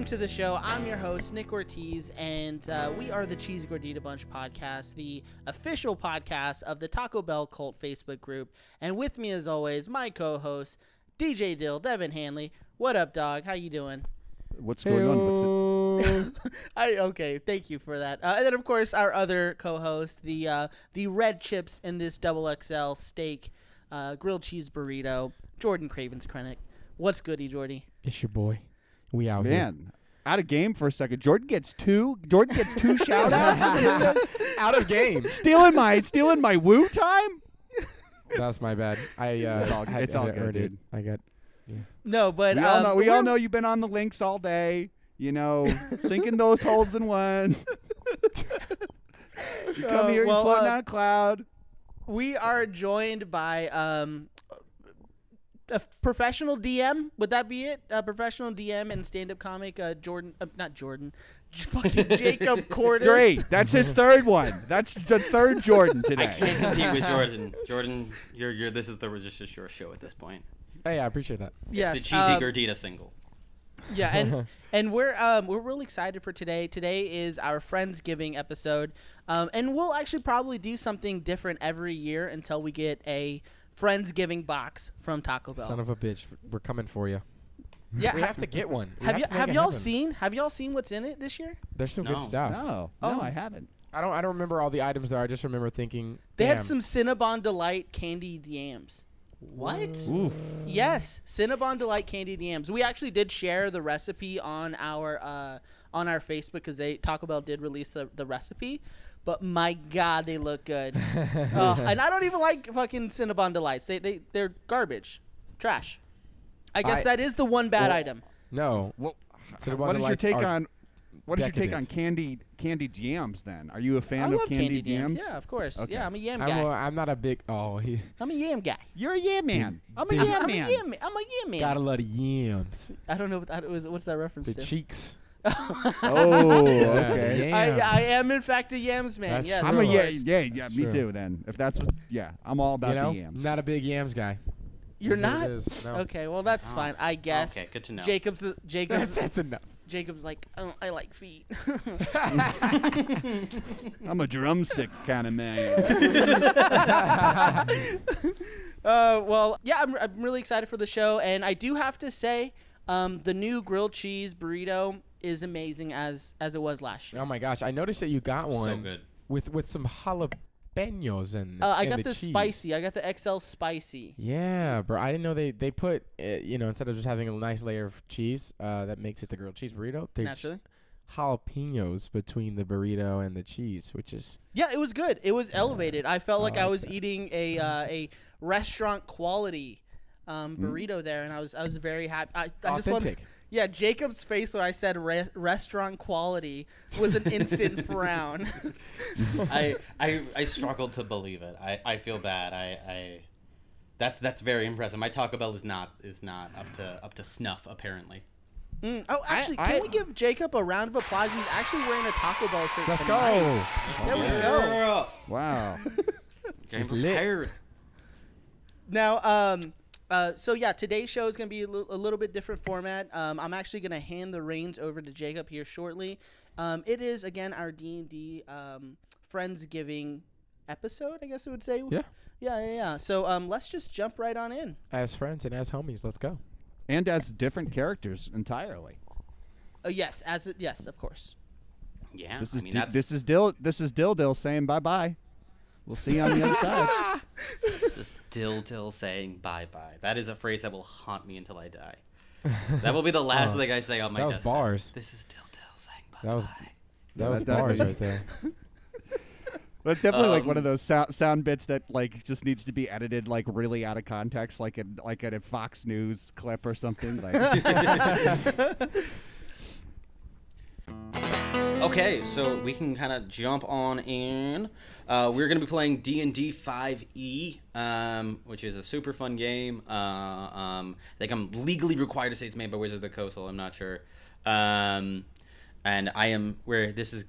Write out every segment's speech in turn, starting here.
welcome to the show. I'm your host, Nick Ortiz, and we are the Cheesy Gordita Bunch podcast, the official podcast of the Taco Bell Cult Facebook group. And with me, as always, my co-host, DJ Dill, Devin Hanley. What up, dog? How you doing? What's going on? Okay, thank you for that. And then, of course, our other co-host, the red chips in this double XL steak grilled cheese burrito, Jordan Cravens Krenek. What's goody, Jordy? It's your boy. We out here. Man, out of game for a second. Jordan gets two shout outs. Out of game. Stealing my woo time? That's my bad. It's all good, dude. I got No, but we all know you've been on the links all day, sinking those holes in one. You come here, you're floating on a cloud. We are joined by a professional DM. Would that be it? A professional DM and stand-up comic, fucking Jacob Cordas. Great. That's his third one. That's the third Jordan today. I can't compete with Jordan. Jordan, this is just your show at this point. Hey, I appreciate that. Yes, it's the Cheesy Gordita single. Yeah, and we're really excited for today. Today is our Friendsgiving episode, and we'll actually probably do something different every year until we get a Friendsgiving box from Taco Bell. Son of a bitch, we're coming for you. Yeah, we have to get one. Have y'all seen what's in it this year? There's some good stuff. No, I haven't. I don't remember all the items there. I just remember thinking they had some Cinnabon Delight candied yams. What? Oof. Yes, Cinnabon Delight candied yams. We actually did share the recipe on our Facebook because Taco Bell did release the recipe. But my God, they look good. And I don't even like fucking Cinnabon Delights. They're garbage, trash. I guess that is the one bad item. No. Well, what is your take on candied yams then? Are you a fan of candied yams? Yeah, of course. Okay. Yeah, I'm a yam guy. I'm not a big. I'm a yam guy. You're a yam man. I'm a yam man. I'm a yam man. Got a lot of yams. I don't know what's that reference to? The cheeks. Oh, okay. I am in fact a yams man. That's yes, true. I'm a That's me true. too. Then, if that's what, I'm all about the yams. Not a big yams guy. You're That's not? what it is. No. Okay, well that's fine. I guess. Okay, good to know. Jacob's. That's enough. Jacob's like, oh, I like feet. I'm a drumstick kind of man. Well, yeah, I'm really excited for the show, and I do have to say, the new grilled cheese burrito is amazing as it was last year. Oh my gosh, I noticed that you got one So good. with some jalapenos in I got the the cheese. spicy. I got the XL spicy. Yeah, bro. I didn't know they put instead of just having a nice layer of cheese that makes it the grilled cheese burrito. Naturally. Jalapenos between the burrito and the cheese, which is It was good. It was elevated. I felt like I was that. eating a restaurant quality burrito there, and I was very happy. I just wanted, authentic. yeah, Jacob's face when I said restaurant quality was an instant frown. I struggled to believe it. I feel bad. That's very impressive. My Taco Bell is not up to snuff apparently. Oh, actually, can we give Jacob a round of applause? He's actually wearing a Taco Bell shirt. Let's tonight. go. There we go. Wow. Getting lit. prepared. Now, so yeah, today's show is going to be a little bit different format. I'm actually going to hand the reins over to Jacob here shortly. It is, again, our D&D Friendsgiving episode, I guess I would say. Yeah. So let's just jump right on in. As friends and as homies, let's go. And as different characters entirely. Yes, of course. Yeah, This is Dill saying bye-bye. We'll see you on the other side. This is Dill saying bye-bye. That is a phrase that will haunt me until I die. That will be the last thing I say on my That was deathbed. bars. This is Dill saying bye-bye. That was bars right there. But it's definitely like one of those sound bits that like just needs to be edited like really out of context, like at a Fox News clip or something. Like. Okay, so we can kind of jump on in. We're going to be playing D&D 5e, which is a super fun game. I think I'm legally required to say it's made by Wizards of the Coast, so I'm not sure. And I am where this is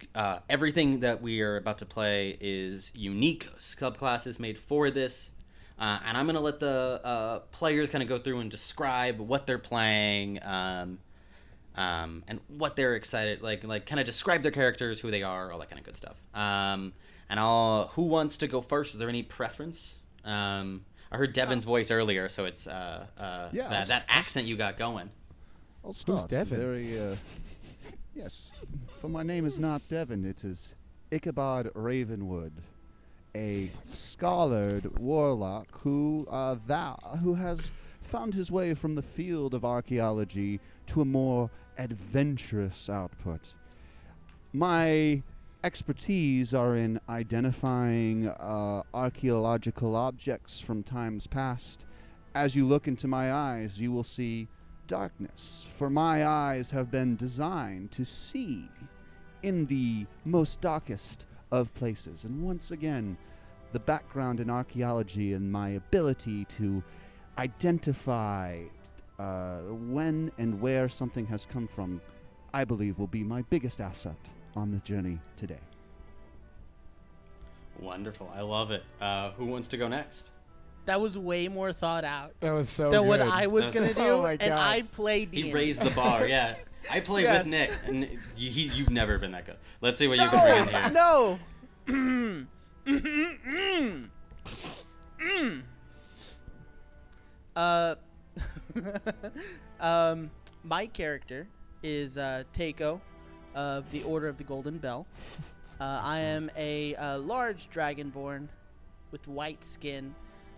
everything that we are about to play is unique subclasses made for this. And I'm going to let the players kind of go through and describe what they're playing. and what they're excited, like kind of describe their characters, who they are, all that kind of good stuff. And who wants to go first? Is there any preference? I heard Devin's voice earlier, so it's that accent you got going. I'll start. Who's Devin? Very, yes, for my name is not Devin. It is Ichabod Ravenwood, a scholared warlock who has found his way from the field of archaeology to a more adventurous output. My expertise are in identifying archaeological objects from times past. As you look into my eyes, you will see darkness, for my eyes have been designed to see in the most darkest of places. And once again, the background in archaeology and my ability to identify when and where something has come from, I believe will be my biggest asset on the journey today. Wonderful. I love it. Who wants to go next? That was way more thought out That was so than good. what I was going to do. Oh my and God. I played D&D. He raised the bar, yeah. I played Yes. with Nick, and you've never been that good. Let's see what you can bring in here. No. My character is Takeo of the Order of the Golden Bell. I am a large dragonborn with white skin.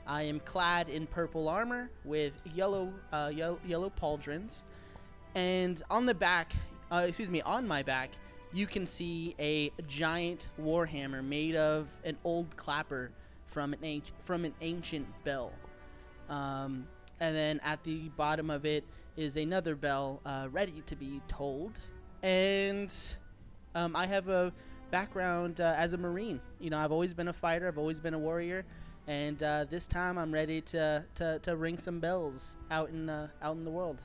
I am clad in purple armor with yellow pauldrons, and on the back, on my back, you can see a giant warhammer made of an old clapper from an ancient bell. And then at the bottom of it is another bell ready to be tolled. And I have a background as a Marine. You know, I've always been a fighter. I've always been a warrior. And this time I'm ready to ring some bells out in the world.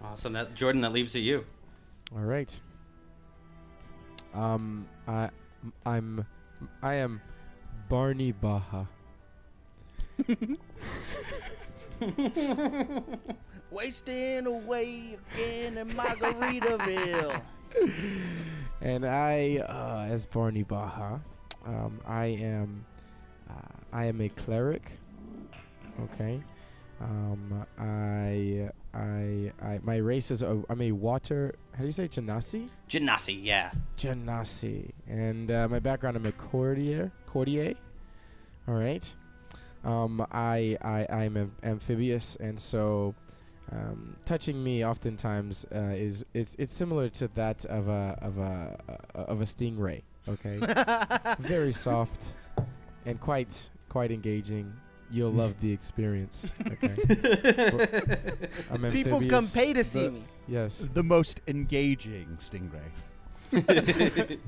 Awesome. Jordan, that leaves to you. All right. I am Barney Baja. Wasting away again in Margaritaville. And I, as Barney Baja, I am a cleric. Okay. My race is I'm a water. How do you say Genasi? Genasi, yeah. Genasi, and my background, I'm a courtier. All right. I'm amphibious, and so touching me oftentimes it's similar to that of a stingray. Okay. Very soft and quite engaging. You'll love the experience. Okay. I'm People amphibious, come pay to see but- me. Yes. The most engaging stingray. The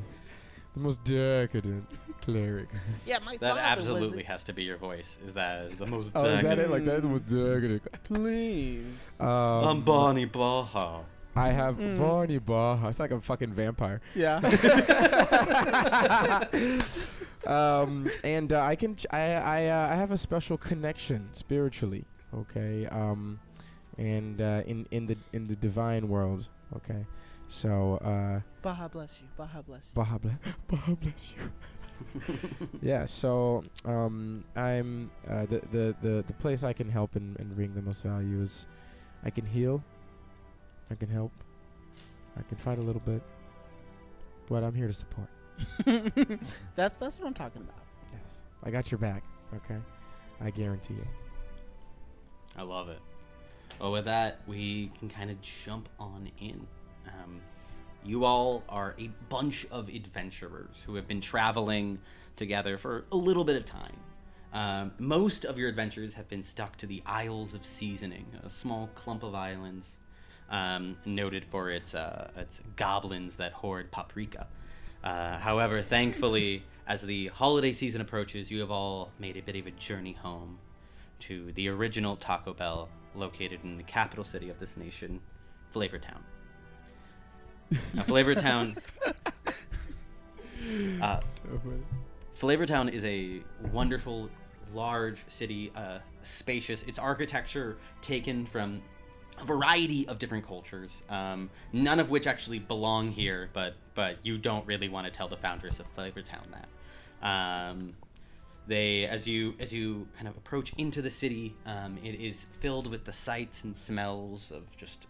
most decadent cleric. Yeah, my That father absolutely was. has to be your voice. Is that the most Oh, is that it? Like that? The most decadent. Please. I'm Barney Baja. I have Barney Baja. It's like a fucking vampire. Yeah. And I have a special connection spiritually. Okay. And in the divine world. Okay. So Baja bless you. Baja bless you. Baja bless you. Yeah. So I'm the place I can help and bring the most value is I can heal. I can help. I can fight a little bit. But I'm here to support. That's what I'm talking about. Yes. I got your back. Okay. I guarantee it. I love it. Well, with that, we can kind of jump on in. You all are a bunch of adventurers who have been traveling together for a little bit of time. Most of your adventures have been stuck to the Isles of Seasoning, a small clump of islands noted for its goblins that hoard paprika. However, thankfully, as the holiday season approaches, you have all made a bit of a journey home to the original Taco Bell located in the capital city of this nation, Flavortown. Now, Flavortown is a wonderful, large city, spacious. Its architecture taken from a variety of different cultures, none of which actually belong here, but you don't really want to tell the founders of Flavortown that. They, as you kind of approach into the city, it is filled with the sights and smells of just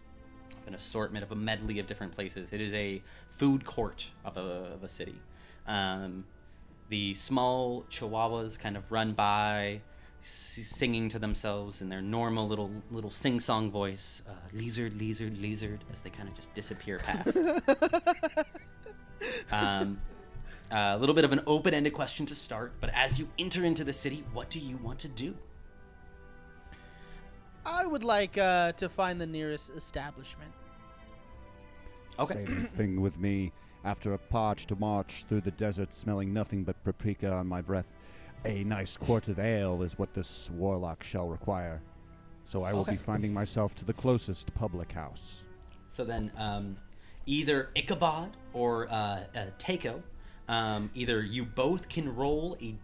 an assortment of a medley of different places. It is a food court of a city. The small chihuahuas kind of run by, singing to themselves in their normal little sing-song voice, lizard, lizard, lizard, as they kind of just disappear past. A little bit of an open-ended question to start, but as you enter into the city, what do you want to do? I would like to find the nearest establishment. Okay. Same thing with me. After a parched march through the desert smelling nothing but paprika on my breath, a nice quart of ale is what this warlock shall require. So I will be finding myself to the closest public house. So then, either Ichabod or Takeo, either you both can roll an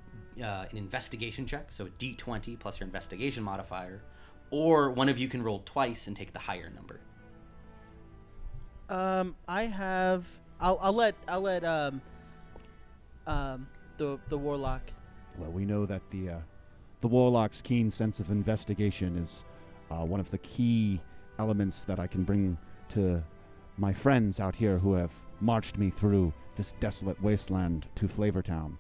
investigation check, so a D20 plus your investigation modifier, or one of you can roll twice and take the higher number. I'll let the warlock. Well, we know that the warlock's keen sense of investigation is one of the key elements that I can bring to my friends out here who have marched me through this desolate wasteland to Flavortown.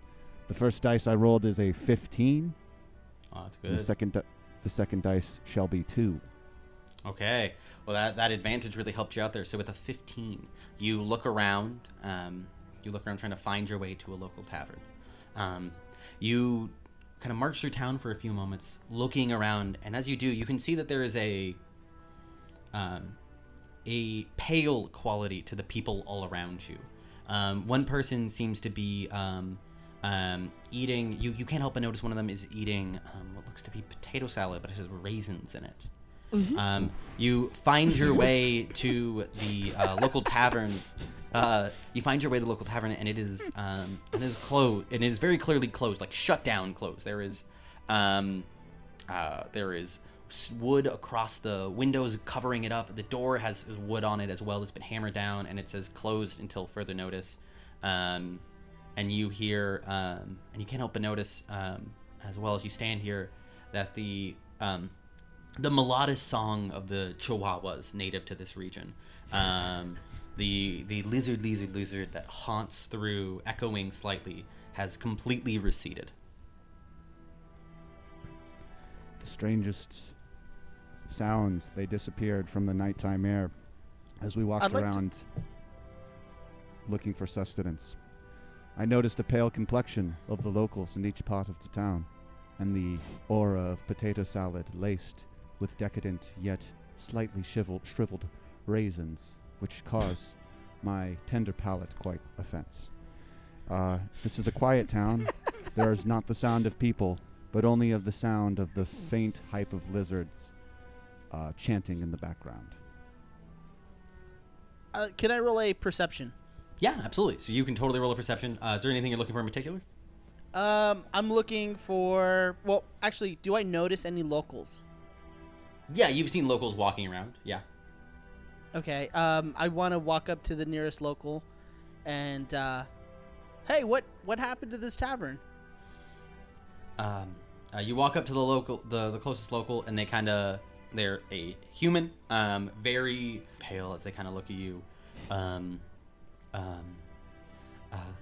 The first dice I rolled is a 15. Oh, that's And good. the second dice shall be 2. Okay. Well, that advantage really helped you out there. So with a 15, you look around. Trying to find your way to a local tavern. You kind of march through town for a few moments, looking around, and as you do, you can see that there is a pale quality to the people all around you. One person seems to be eating. You can't help but notice one of them is eating what looks to be potato salad, but it has raisins in it. Mm-hmm. You find your way to the local tavern. You find your way to the local tavern, and it is closed. It is very clearly closed, like shut down, closed. There is wood across the windows covering it up. The door has wood on it as well. It's been hammered down, and it says closed until further notice. And you hear, and you can't help but notice, as well as you stand here, that the melodious song of the Chihuahuas native to this region, the lizard that haunts through, echoing slightly, has completely receded. The strangest sounds, they disappeared from the nighttime air as we walked around looking for sustenance. I noticed a pale complexion of the locals in each part of the town, and the aura of potato salad laced with decadent yet slightly shriveled raisins, which cause my tender palate quite offense. This is a quiet town. There is not the sound of people, but only of the sound of the faint hype of lizards chanting in the background. Can I roll a perception? Yeah, absolutely. So you can totally roll a perception. Is there anything you're looking for in particular? I'm looking for. Well, actually, do I notice any locals? Yeah, you've seen locals walking around. Yeah. Okay. I want to walk up to the nearest local, and hey, what happened to this tavern? You walk up to the closest local, and they're a human, very pale as they kind of look at you.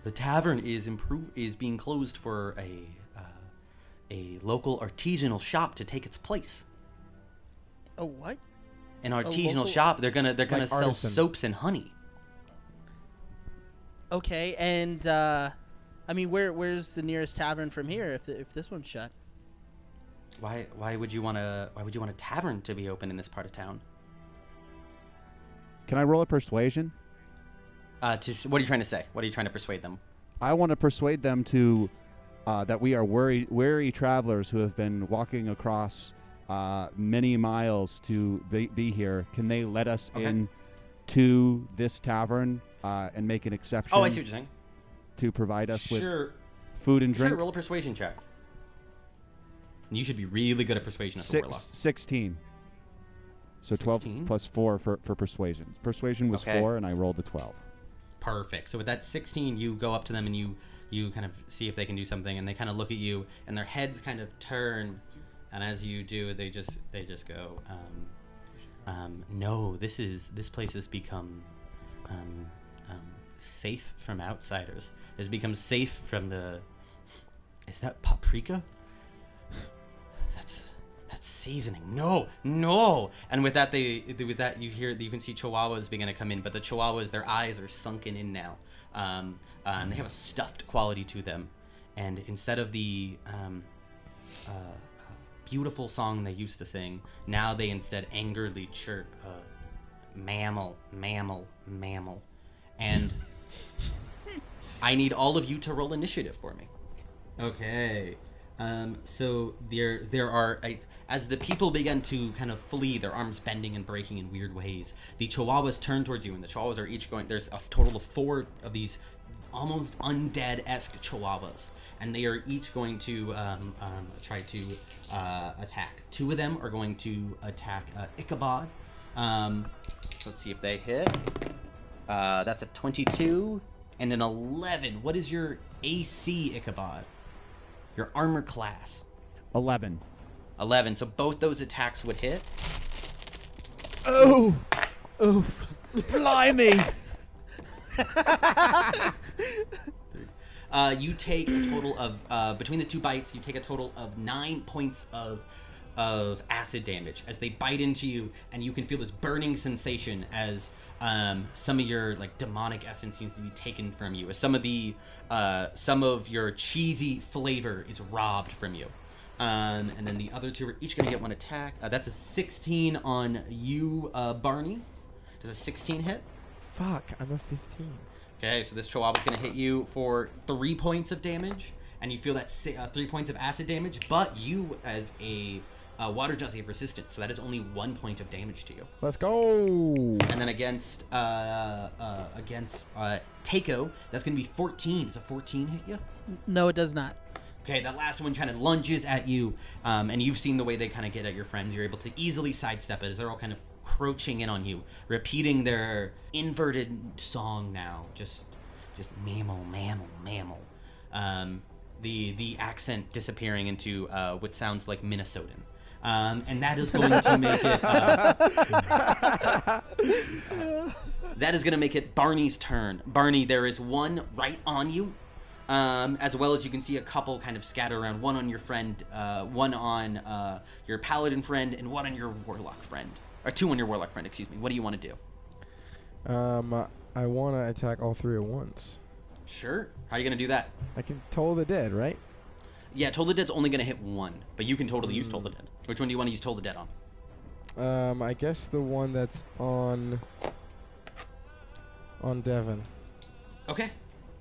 The tavern is being closed for a local artisanal shop to take its place. A what? An artisanal shop. They're gonna sell artisan. soaps and honey. Okay, and I mean, where's the nearest tavern from here? If this one's shut. Why would you want a tavern to be open in this part of town? Can I roll a persuasion? What are you trying to say? What are you trying to persuade them? I want to persuade them to that we are weary travelers who have been walking across many miles to be here. Can they let us in to this tavern and make an exception? Oh, I see what you're saying. To provide us with food and drink. Sure, roll a persuasion check. You should be really good at persuasion as a warlock. 16. So 12 16? plus 4 for persuasion. Persuasion was Okay. 4, and I rolled a 12. Perfect. So with that 16, you go up to them and you kind of see if they can do something, and they kind of look at you, and their heads kind of turn, and as you do, they just go, no, this place has become safe from outsiders. It's become safe from the. Is that paprika? That's seasoning. No. And with that, you can see chihuahuas begin to come in, but the chihuahuas, their eyes are sunken in now. They have a stuffed quality to them, and instead of the beautiful song they used to sing, now they instead angrily chirp, mammal, mammal, mammal. And I need all of you to roll initiative for me. Okay. So there are, as the people begin to kind of flee, their arms bending and breaking in weird ways, the chihuahuas turn towards you, and the chihuahuas are each going, there's a total of 4 of these almost undead-esque chihuahuas, and they are each going to try to attack. 2 of them are going to attack Ichabod. Let's see if they hit. That's a 22 and an 11. What is your AC, Ichabod? Your armor class? 11. 11. So both those attacks would hit. Oh! Oof. Blimey! You take a total of, between the 2 bites, you take a total of 9 points of acid damage as they bite into you, and you can feel this burning sensation as some of your demonic essence seems to be taken from you, as some of your cheesy flavor is robbed from you. And then the other 2 are each going to get 1 attack. That's a 16 on you, Barney. Does a 16 hit? Fuck, I'm a 15. Okay, so this chihuahua is going to hit you for 3 points of damage, and you feel that 3 points of acid damage, but you, as a water does have resistance, so that is only 1 point of damage to you. Let's go. And then against Takeo, that's going to be 14. Does a 14 hit you? No, it does not. Okay, that last one kind of lunges at you, and you've seen the way they kind of get at your friends. You're able to easily sidestep it as they're all kind of crouching in on you, repeating their inverted song now. Just mammal, mammal, mammal. The accent disappearing into what sounds like Minnesotan. And that is going to make it that is going to make it Barney's turn. Barney, there is one right on you, as well as you can see a couple kind of scatter around, one on your friend, one on your paladin friend, and one on your warlock friend, or 2 on your warlock friend, excuse me. What do you want to do? I want to attack all 3 at once. Sure. How are you going to do that? I can Toll the Dead, right? Yeah, Toll the Dead's only going to hit 1, but you can totally use Toll the Dead. Which one do you want to use Toll the Dead on? I guess the one that's on Devon. Okay.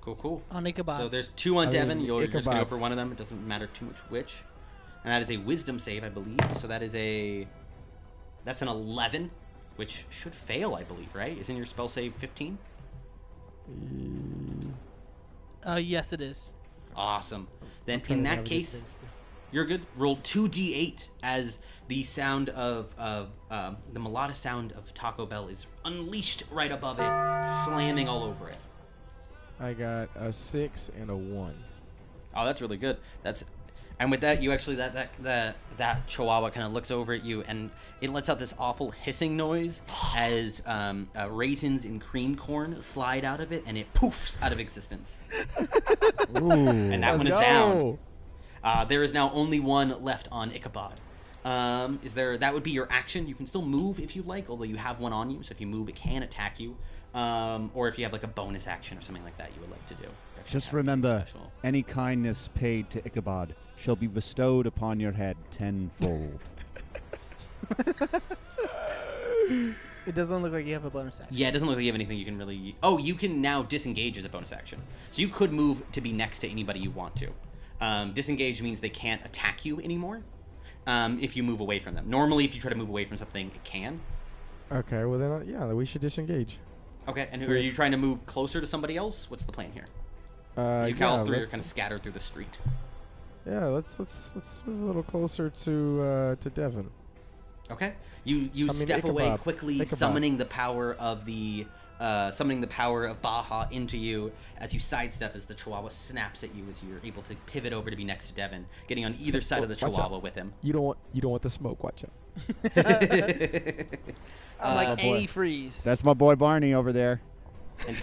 Cool. On Ichabod. So there's 2 on Devon. You're just going to go Ichabod. for one of them. It doesn't matter too much which. And that is a wisdom save, I believe. So that's an 11, which should fail, I believe, right? Isn't your spell save 15? Yes, it is. Awesome. Then in that case, you're good. Roll 2d8 as the sound of the melodic sound of Taco Bell is unleashed right above it, slamming all over it. I got a 6 and a 1. Oh, that's really good. And with that, you actually that chihuahua kind of looks over at you, and it lets out this awful hissing noise as raisins and cream corn slide out of it, and it poofs out of existence. Ooh, And that one is down. There is now only 1 left on Ichabod. That would be your action. You can still move if you'd like, although you have 1 on you, so if you move, it can attack you. Or if you have a bonus action or something like that you would like to do. Just remember, any kindness paid to Ichabod shall be bestowed upon your head tenfold. It doesn't look like you have a bonus action. Yeah, it doesn't look like you have anything you can really... Oh, you can now disengage as a bonus action. So you could move to be next to anybody you want to. Disengage means they can't attack you anymore if you move away from them. Normally, if you try to move away from something, it can. Okay, well then, yeah, we should disengage. Okay, and are you trying to move closer to somebody else? What's the plan here? You all 3 are kind of scattered through the street. Yeah, let's move a little closer to Devon. Okay. You step away quickly, summoning the power of Baja into you as you sidestep as the Chihuahua snaps at you as you're able to pivot over to be next to Devin, getting on either side of the Chihuahua with him. You don't want the smoke. Watch out. I'm like antifreeze. That's my boy Barney over there. And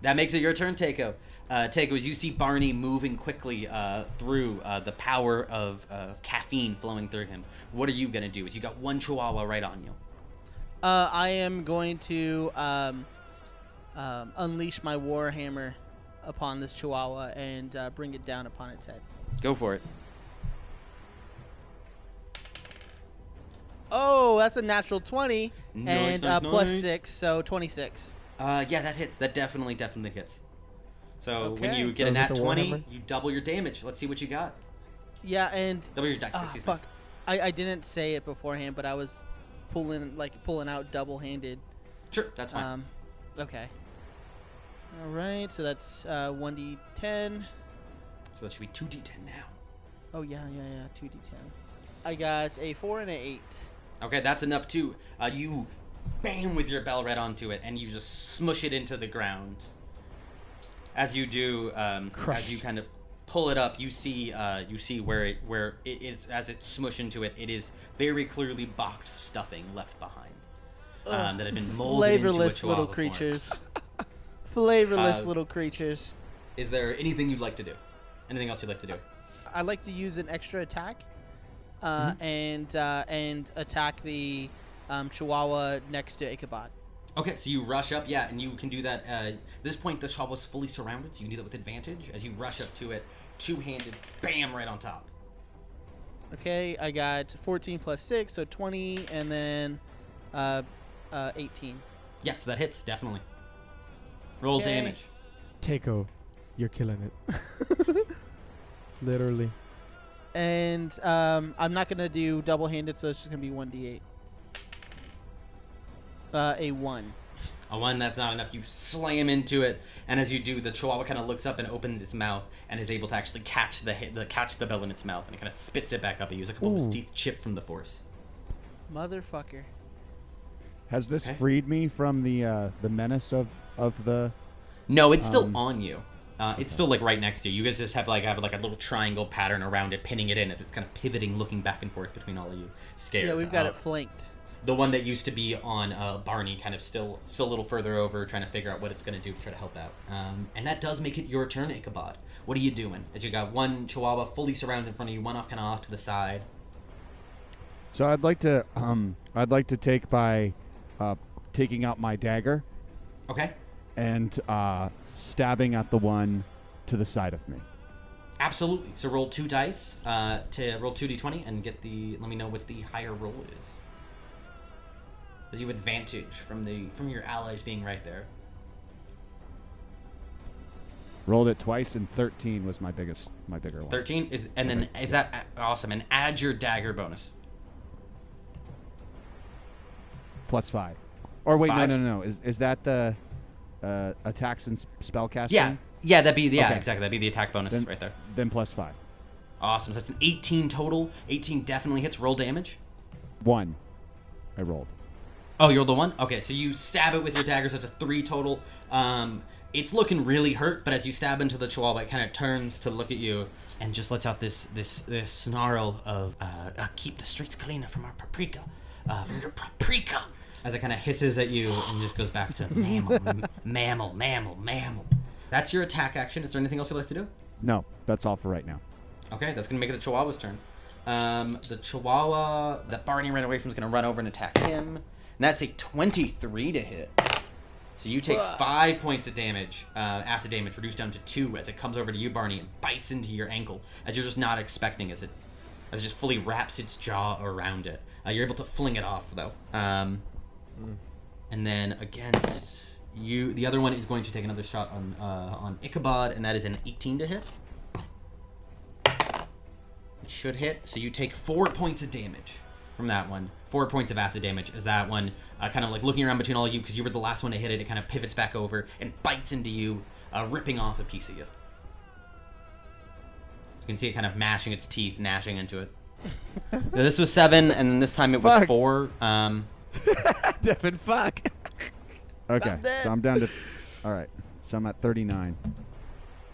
that makes it your turn, Takeo. Takeo, as you see Barney moving quickly through the power of caffeine flowing through him, what are you gonna do? As you got one Chihuahua right on you. I am going to unleash my Warhammer upon this Chihuahua and bring it down upon its head. Go for it. Oh, that's a natural 20 Nice, and plus nice. 6, so 26. Yeah, that hits. That definitely hits. So when Okay. you get a Goes nat with the 20, Warhammer? you double your damage. Let's see what you got. Yeah, and Double your dice. oh, excuse me. fuck, I didn't say it beforehand, but I was pulling out double-handed. Sure, that's fine. Okay. All right, so that's 1d10. So that should be 2d10 now. Oh yeah, 2d10. I got a 4 and an 8. Okay, that's enough too. You bam with your bell right onto it, and you just smush it into the ground. As you do, as you kind of pull it up, you see where it is. As it smush into it, it is very clearly boxed stuffing left behind that had been molded into a Flavorless Chihuahua little form. creatures. Flavorless little creatures. Is there anything you'd like to do? Anything else you'd like to do? I'd like to use an extra attack, and attack the Chihuahua next to Ichabod. Okay, so you rush up, yeah, and you can do that. At this point, the Chihuahua's fully surrounded, so you can do that with advantage. As you rush up to it, two-handed, bam, right on top. Okay, I got 14 plus 6, so 20, and then 18. Yeah, so that hits, definitely. Roll Okay. damage. Takeo, you're killing it. Literally. And I'm not going to do double-handed, so it's just going to be 1d8. A 1. A 1, that's not enough. You slam into it, and as you do, the Chihuahua kind of looks up and opens its mouth and is able to actually catch the bell in its mouth, and it kind of spits it back up. It uses a couple of its teeth chipped from the force. Motherfucker. Has this Okay. freed me from the menace of the? No, it's still on you. It's still like right next to you. You guys just have like a little triangle pattern around it, pinning it in as it's kind of pivoting, looking back and forth between all of you. Scared. Yeah, we've got it flanked. The one that used to be on Barney, kind of still a little further over, trying to figure out what it's going to do to try to help out. And that does make it your turn, Ichabod. What are you doing? As you got one Chihuahua fully surrounded in front of you, one kind of off to the side. So I'd like to take by taking out my dagger Okay. and stabbing at the one to the side of me. Absolutely. So roll 2 dice to roll 2d20 and let me know what the higher roll is. As you have advantage from your allies being right there. Rolled it twice, and 13 was my bigger one. 13 is that awesome? And add your dagger bonus. +5. Or wait, Five? no. Is that the attacks and spellcasting? Yeah, that'd be Okay. exactly. That'd be the attack bonus Then, right there. Then +5. Awesome. So that's an 18 total. 18 definitely hits. Roll damage. 1. I rolled. Oh, you rolled a 1? Okay, so you stab it with your dagger, so it's a 3 total. It's looking really hurt, but as you stab into the Chihuahua, it kind of turns to look at you and just lets out this snarl of, keep the streets cleaner from our paprika. From your paprika. As it kind of hisses at you and just goes back to mammal. That's your attack action. Is there anything else you'd like to do? No, that's all for right now. Okay, that's going to make it the Chihuahua's turn. The Chihuahua that Barney ran away from is going to run over and attack him. And that's a 23 to hit. So you take 5 points of damage, acid damage, reduced down to 2 as it comes over to you, Barney, and bites into your ankle as you're just not expecting as it just fully wraps its jaw around it. You're able to fling it off, though. And then against you, the other one is going to take another shot on Ichabod, and that is an 18 to hit. It should hit. So you take 4 points of damage from that one. 4 points of acid damage as that one, kind of like looking around between all of you because you were the last one to hit it. It kind of pivots back over and bites into you, ripping off a piece of you. You can see it kind of mashing its teeth, gnashing into it. This was 7, and then this time it was Fuck. 4. Devin, fuck. Okay, so I'm down to. All right, so I'm at 39.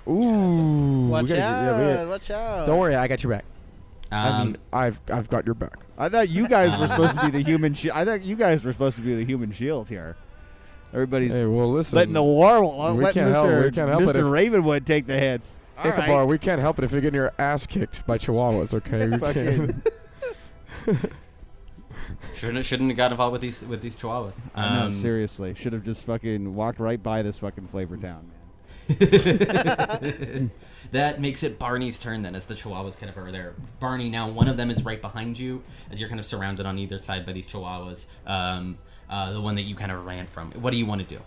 Ooh. Watch we gotta out! Watch out! don't worry, I got your back. I mean, Um, I've got your back. I thought you guys were supposed to be the human. I thought you guys were supposed to be the human shield here. Everybody's Hey, well, listen. letting the war. we Let can't help- Mr. we can't help it Mr. if- Ravenwood take the hits. All Ichabod, right. we can't help it if you're getting your ass kicked by chihuahuas, okay? We can't. shouldn't have got involved with these chihuahuas. I know, seriously. Should have just fucking walked right by this fucking Flavortown, man. That makes it Barney's turn then, as the chihuahuas kind of are there. Barney, now one of them is right behind you, as you're kind of surrounded on either side by these chihuahuas. The one that you kind of ran from. What do you want to do?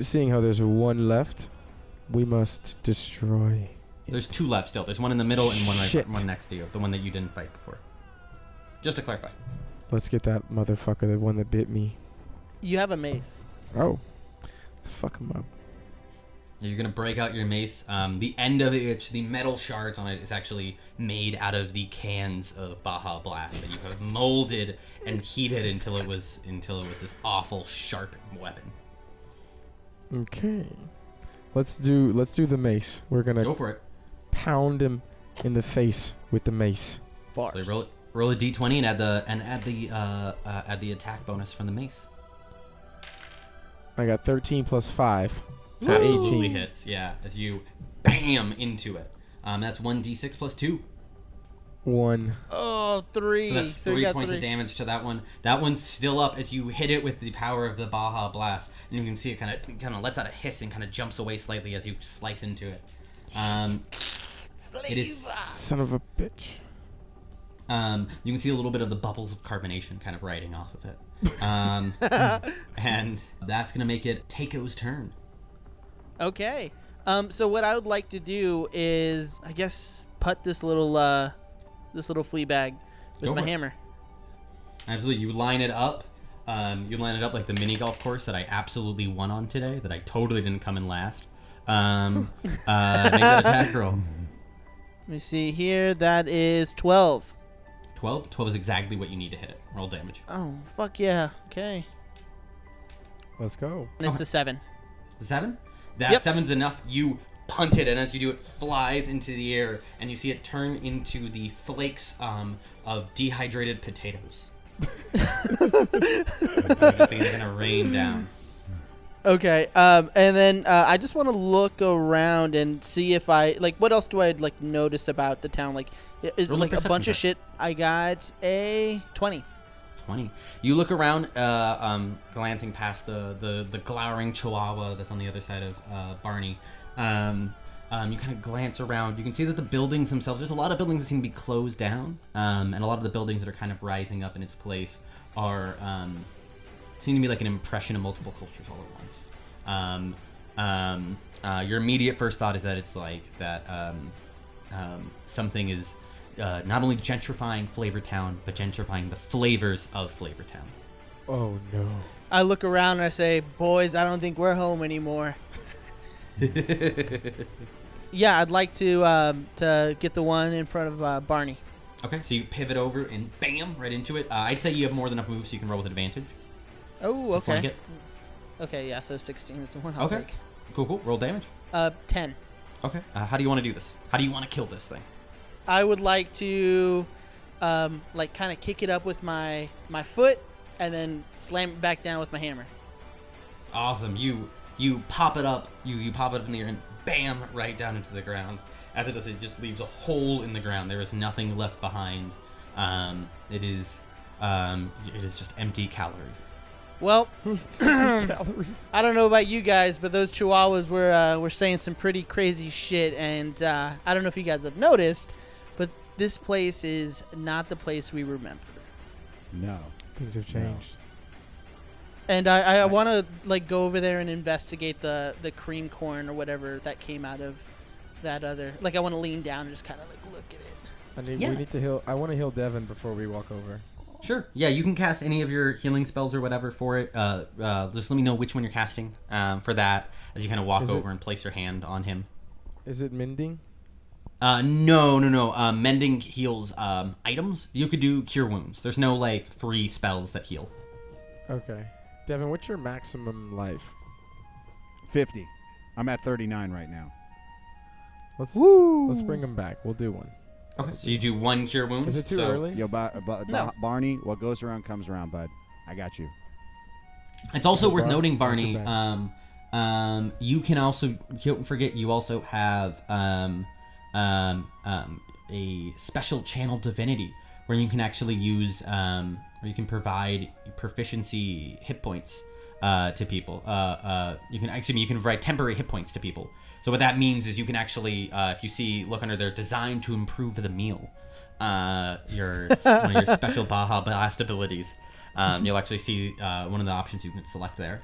Seeing how there's one left, we must destroy. There's 2 left still. There's one in the middle and Shit. one next to you. The one that you didn't fight before. Just to clarify. Let's get that motherfucker, the one that bit me. You have a mace. Oh. Let's fuck him up. You're going to break out your mace. The end of it, the metal shards on it, is actually made out of the cans of Baja Blast that you have molded and heated until it was this awful sharp weapon. Okay. Let's do the mace. We're gonna Go for it. pound him in the face with the mace. So you roll a d20 and add the attack bonus from the mace. I got 13 plus 5. So Absolutely 18. hits, yeah, as you bam into it. That's 1d6 plus 2. 1. Oh, 3. So that's we 3 got points 3. of damage to that one. That one's still up as you hit it with the power of the Baja Blast, and you can see it kind of lets out a hiss and kind of jumps away slightly as you slice into it. It is. Son of a bitch. You can see a little bit of the bubbles of carbonation kind of riding off of it, and that's gonna make it Taiko's turn. Okay. So what I would like to do is, I guess, put this little flea bag with Go my for it. hammer. Absolutely, you line it up. You line it up like the mini golf course that I absolutely won on today. That I totally didn't come in last. Make that attack roll. Let me see here. That is 12. 12. 12 is exactly what you need to hit it. Roll damage. Oh, fuck yeah. Okay. Let's go. And it's a 7. 7. That Yep. 7's enough. You punt it, and as you do, it flies into the air, and you see it turn into the flakes of dehydrated potatoes. It's gonna rain down. Okay. And then I just want to look around and see if I what else do I notice about the town? Is Roll a a perception bunch of check. shit. I got a 20. 20. You look around, glancing past the glowering chihuahua that's on the other side of Barney. You kind of glance around. You can see that the buildings themselves, there's a lot of buildings that seem to be closed down, and a lot of the buildings that are kind of rising up in its place are seem to be like an impression of multiple cultures all at once. Your immediate first thought is that it's like that something is not only gentrifying Flavortown, but gentrifying the flavors of Flavortown. Oh no. I look around and I say, boys, I don't think we're home anymore. Yeah, I'd like to get the one in front of Barney. Okay, so you pivot over and bam, right into it. I'd say you have more than enough moves so you can roll with advantage. Oh, to flank okay. it. Okay, yeah, so 16 is the one I'll Okay. take. Cool. Roll damage. 10. Okay. How do you want to do this? How do you want to kill this thing? I would like to, kind of kick it up with my foot and then slam it back down with my hammer. Awesome. You pop it up. You pop it up in the air and bam, right down into the ground. As it does, it just leaves a hole in the ground. There is nothing left behind. It is just empty calories. Well, Calories. I don't know about you guys, but those chihuahuas were saying some pretty crazy shit, and I don't know if you guys have noticed, but this place is not the place we remember. No. Things have changed. And I want to go over there and investigate the cream corn or whatever that came out of that other. I want to lean down and just kind of look at it. Yeah. We need to heal. I want to heal Devin before we walk over. Sure. Yeah, you can cast any of your healing spells or whatever for it. Just let me know which one you're casting for that as you kind of walk Is it- over and place your hand on him. Is it mending? No. Mending heals items. You could do cure wounds. There's no like free spells that heal. Okay. Devin, what's your maximum life? 50. I'm at 39 right now. Let's bring him back. We'll do one. Okay. So you do 1 cure wound. Is it too early? Yo, No. Barney, what goes around comes around, bud. I got you. It's also worth noting, Bar- Barney. You can also don't forget you also have a special channel divinity where you can actually use where you can provide proficiency hit points to people. You can provide temporary hit points to people. So what that means is you can actually, if you see, look under there, designed to improve the meal. One of your special Baja Blast abilities. You'll actually see one of the options you can select there,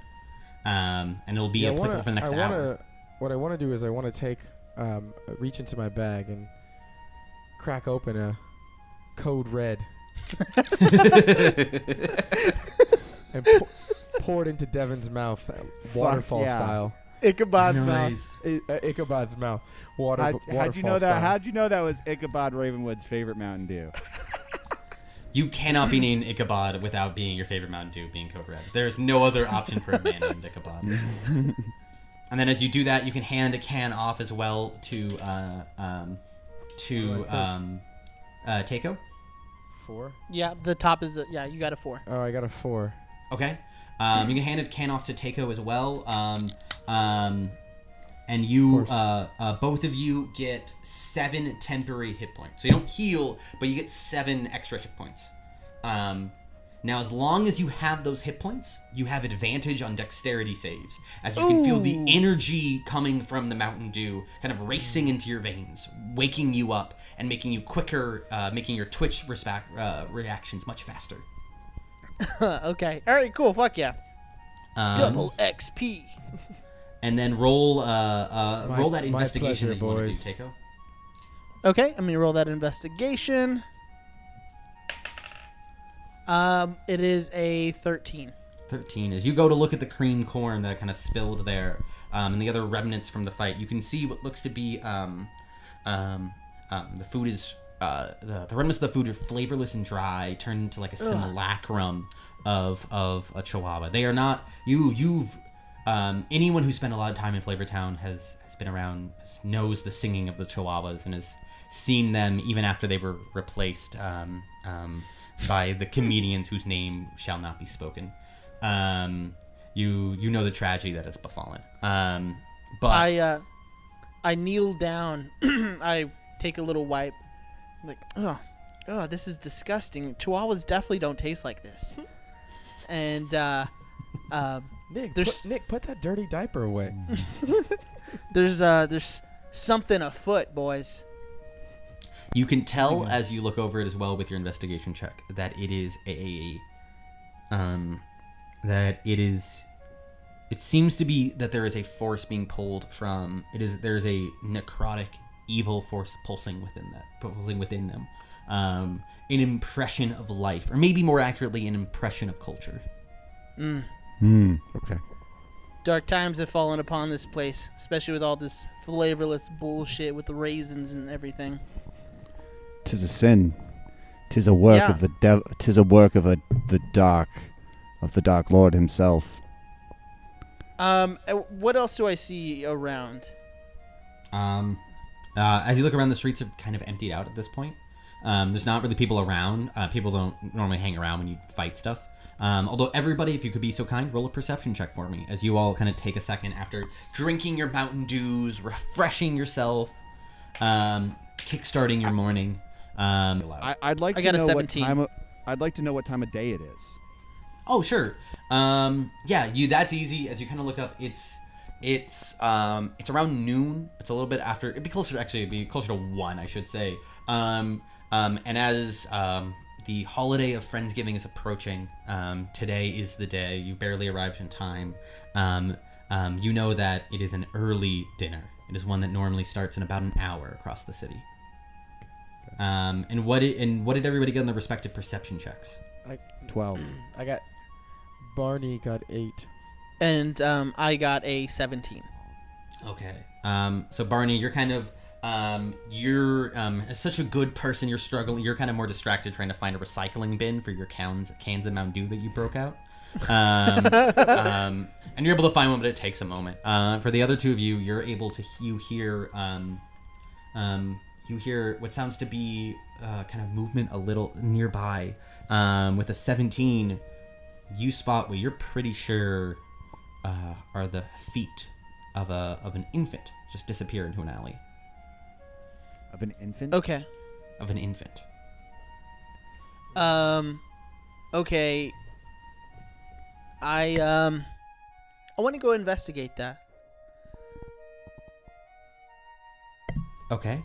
and it'll be applicable for the next hour. What I want to do is I want to take, reach into my bag and crack open a code red and pour it into Devin's mouth, waterfall yeah. style. Ichabod's mouth. Ichabod's mouth. How'd you know that? How'd you know that was Ichabod Ravenwood's favorite Mountain Dew? You cannot be named Ichabod without being your favorite Mountain Dew being Code Red. There's no other option for a man named Ichabod. And then as you do that, you can hand a can off as well to Takeo. 4? Yeah, the top is you got a 4. Oh, I got a 4. Okay. You can hand a can off to Takeo as well. And you, both of you get 7 temporary hit points. So you don't heal, but you get 7 extra hit points. Now, as long as you have those hit points, you have advantage on dexterity saves, as you can feel the energy coming from the Mountain Dew kind of racing into your veins, waking you up and making you quicker, making your twitch reactions much faster. Okay. All right. Cool. Fuck yeah. Double XP. And then roll that investigation pleasure, that you want to boys. do, Takeo. Okay. I'm gonna roll that investigation. It is a 13. 13. As you go to look at the cream corn that kind of spilled there, and the other remnants from the fight, you can see what looks to be the food is the remnants of the food are flavorless and dry, turned into like a simulacrum of a chihuahua. They are not anyone who spent a lot of time in Flavortown has been around, knows the singing of the chihuahuas and has seen them even after they were replaced by the comedians whose name shall not be spoken. You know the tragedy that has befallen. But I kneel down. I take a little wipe. Like, oh, this is disgusting. Chihuahuas definitely don't taste like this. And Nick, there's put that dirty diaper away. there's something afoot, boys. you can tell as you look over it as well with your investigation check that it is it seems to be that there is a force being pulled from there's a necrotic evil force pulsing within them, an impression of life, or maybe more accurately an impression of culture. Okay. Dark times have fallen upon this place, especially with all this flavorless bullshit with the raisins and everything. 'Tis a sin. 'Tis a work of the devil. 'Tis a work of the dark Lord himself. What else do I see around? As you look around, the streets are kind of emptied out at this point. There's not really people around. People don't normally hang around when you fight stuff. Although everybody, if you could be so kind, roll a perception check for me as you all kind of take a second after drinking your Mountain Dews, refreshing yourself, kickstarting your morning. I'd like I to got a know 17. I'd like to know what time of day it is. Oh, sure. That's easy. As you kind of look up, it's around noon. It's a little bit after. It'd be closer to 1, I should say. And as the holiday of Friendsgiving is approaching, today is the day. You've barely arrived in time. You know that it is an early dinner. It is one that normally starts in about an hour across the city. And what did everybody get on their respective perception checks? 12. I got Barney got 8. And I got a 17. Okay. So Barney, you're kind of You're as such a good person, you're struggling. You're kind of more distracted trying to find a recycling bin for your cans of Mountain Dew that you broke out. And you're able to find one, but it takes a moment. For the other two of you, you're able to you hear what sounds to be kind of movement a little nearby. With a 17, you spot what you're pretty sure are the feet of an infant just disappear into an alley. Of an infant? Okay. Of an infant. Okay. I want to go investigate that. Okay.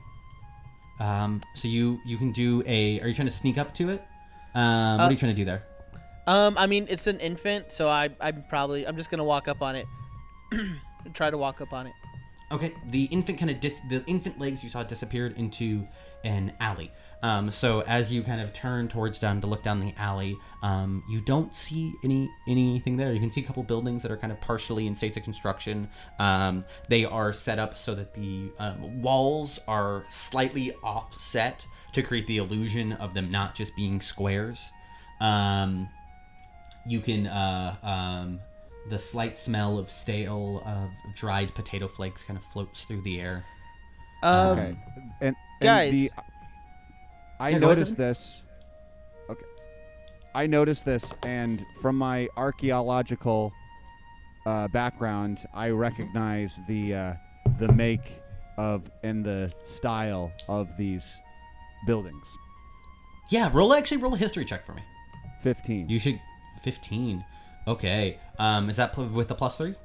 So you can do a. Are you trying to sneak up to it? What are you trying to do there? I mean, it's an infant, so I'm just gonna walk up on it. Try to walk up on it. Okay. The infant the infant legs you saw disappeared into an alley. So as you kind of turn towards down to look down the alley, you don't see anything there. You can see a couple buildings that are kind of partially in states of construction. They are set up so that the walls are slightly offset to create the illusion of them not just being squares. You can the slight smell of dried potato flakes kind of floats through the air. Okay. And guys, I noticed this. Okay. I noticed this, and from my archaeological background, I recognize the make of and the style of these buildings. Yeah, roll a history check for me. 15. You should 15. Okay. Is that with the +3?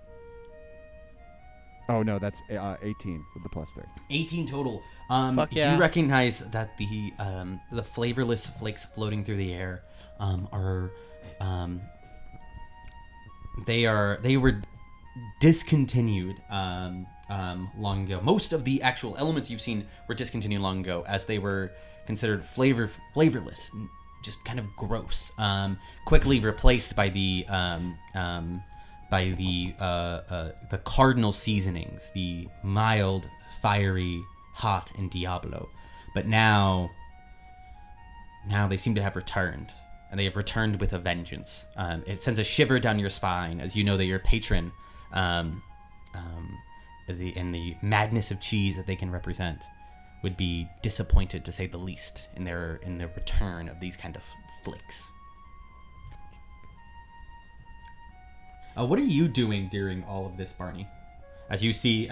Oh no, that's 18 with the +3. 18 total. Fuck yeah. You recognize that the flavorless flakes floating through the air they were discontinued long ago. Most of the actual elements you've seen were discontinued long ago, as they were considered flavorless, just kind of gross. Quickly replaced by the cardinal seasonings, the mild, fiery, hot, and Diablo. But now they seem to have returned, and they have returned with a vengeance. It sends a shiver down your spine as you know that your patron, and the madness of cheese that they can represent, would be disappointed, to say the least, in the return of these kind of flakes. What are you doing during all of this, Barney? As you see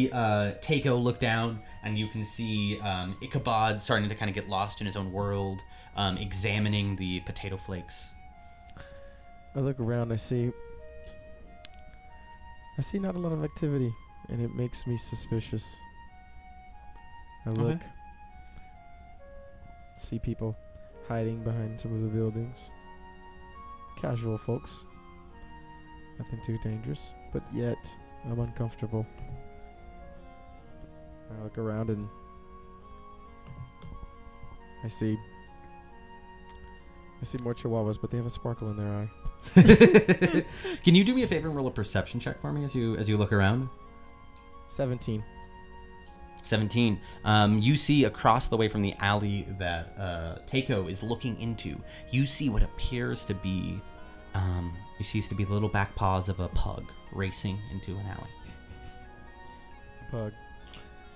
Takeo look down, and you can see Ichabod starting to kind of get lost in his own world, examining the potato flakes. I look around. I see not a lot of activity, and it makes me suspicious. I look, see people hiding behind some of the buildings. Casual folks. Nothing too dangerous, but yet I'm uncomfortable. I look around and I see more chihuahuas, but they have a sparkle in their eye. Can you do me a favor and roll a perception check for me as you look around? 17. 17. You see across the way from the alley that Takeo is looking into. You see what appears to be the little back paws of a pug racing into an alley. Pug.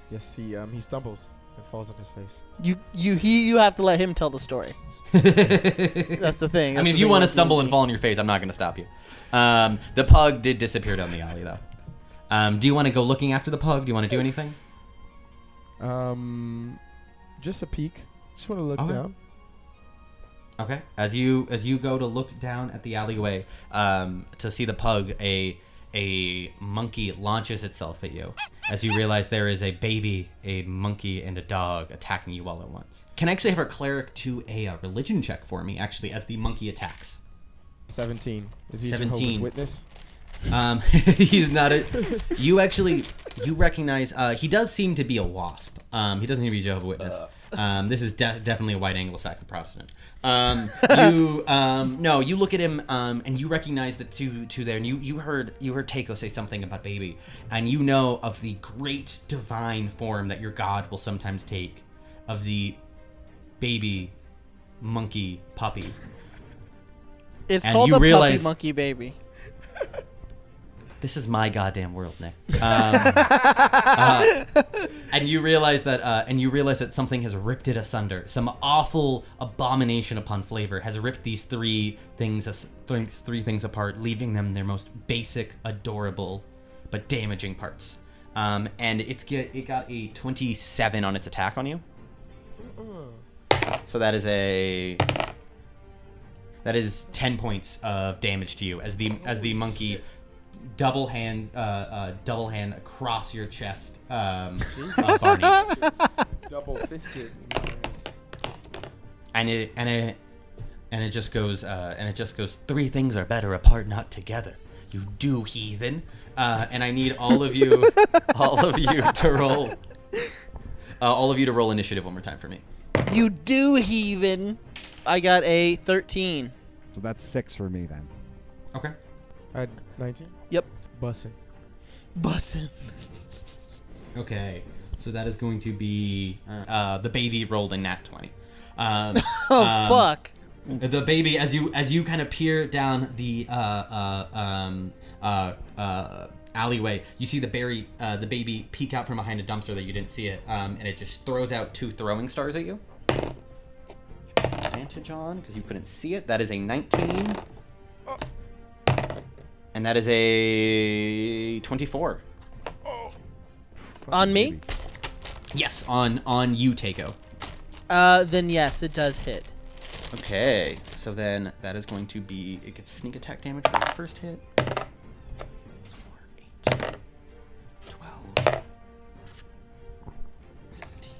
Yes, he stumbles and falls on his face. You have to let him tell the story. That's the thing. I mean, if you want to stumble and fall on your face, I'm not going to stop you. The pug did disappear down the alley, though. Do you want to go looking after the pug? Do you want to do anything? Just a peek. Just want to look down. Okay. As you go to look down at the alleyway, to see the pug, a monkey launches itself at you. As you realize there is a baby, a monkey, and a dog attacking you all at once. Can I actually have our cleric do a religion check for me, actually, as the monkey attacks? 17. Is he a 17. Jehovah's Witness? He's not a. You recognize. He does seem to be a wasp. He doesn't seem to be a Jehovah's Witness. This is definitely a white Anglo-Saxon Protestant. You look at him, and you recognize the two there, and you heard Takeo say something about baby, and you know of the great divine form that your god will sometimes take, of the baby monkey puppy. It's And called you a realize- puppy monkey baby. This is my goddamn world, Nick. And you realize that something has ripped it asunder. Some awful abomination upon flavor has ripped these three things apart, leaving them their most basic, adorable, but damaging parts. And it got a 27 on its attack on you. So that is 10 points of damage to you as the monkey double hand across your chest, Barney. Double fisted. And it just goes three things are better apart, not together. You do, heathen. And I need all of you to roll initiative one more time for me. You do, heathen. I got a 13. So that's 6 for me then. Okay. 19. Yep. Bussin'. Okay. So that is going to be the baby rolled a nat 20. Fuck. The baby, as you kind of peer down the alleyway, you see the baby peek out from behind a dumpster that you didn't see it, and it just throws out 2 throwing stars at you. Advantage on because you couldn't see it. That is a 19, and that is a 24. On me? Baby. Yes, on you, Takeo. Then yes, it does hit. Okay, so then that is going to be, it gets sneak attack damage for its first hit. 4, 8, 12, 17.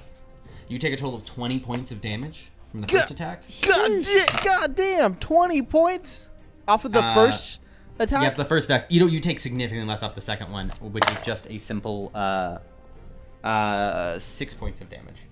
You take a total of 20 points of damage from the first attack. God damn, 20 points off of the first attack? Yep, the first attack. You take significantly less off the second one, which is just a simple 6 points of damage.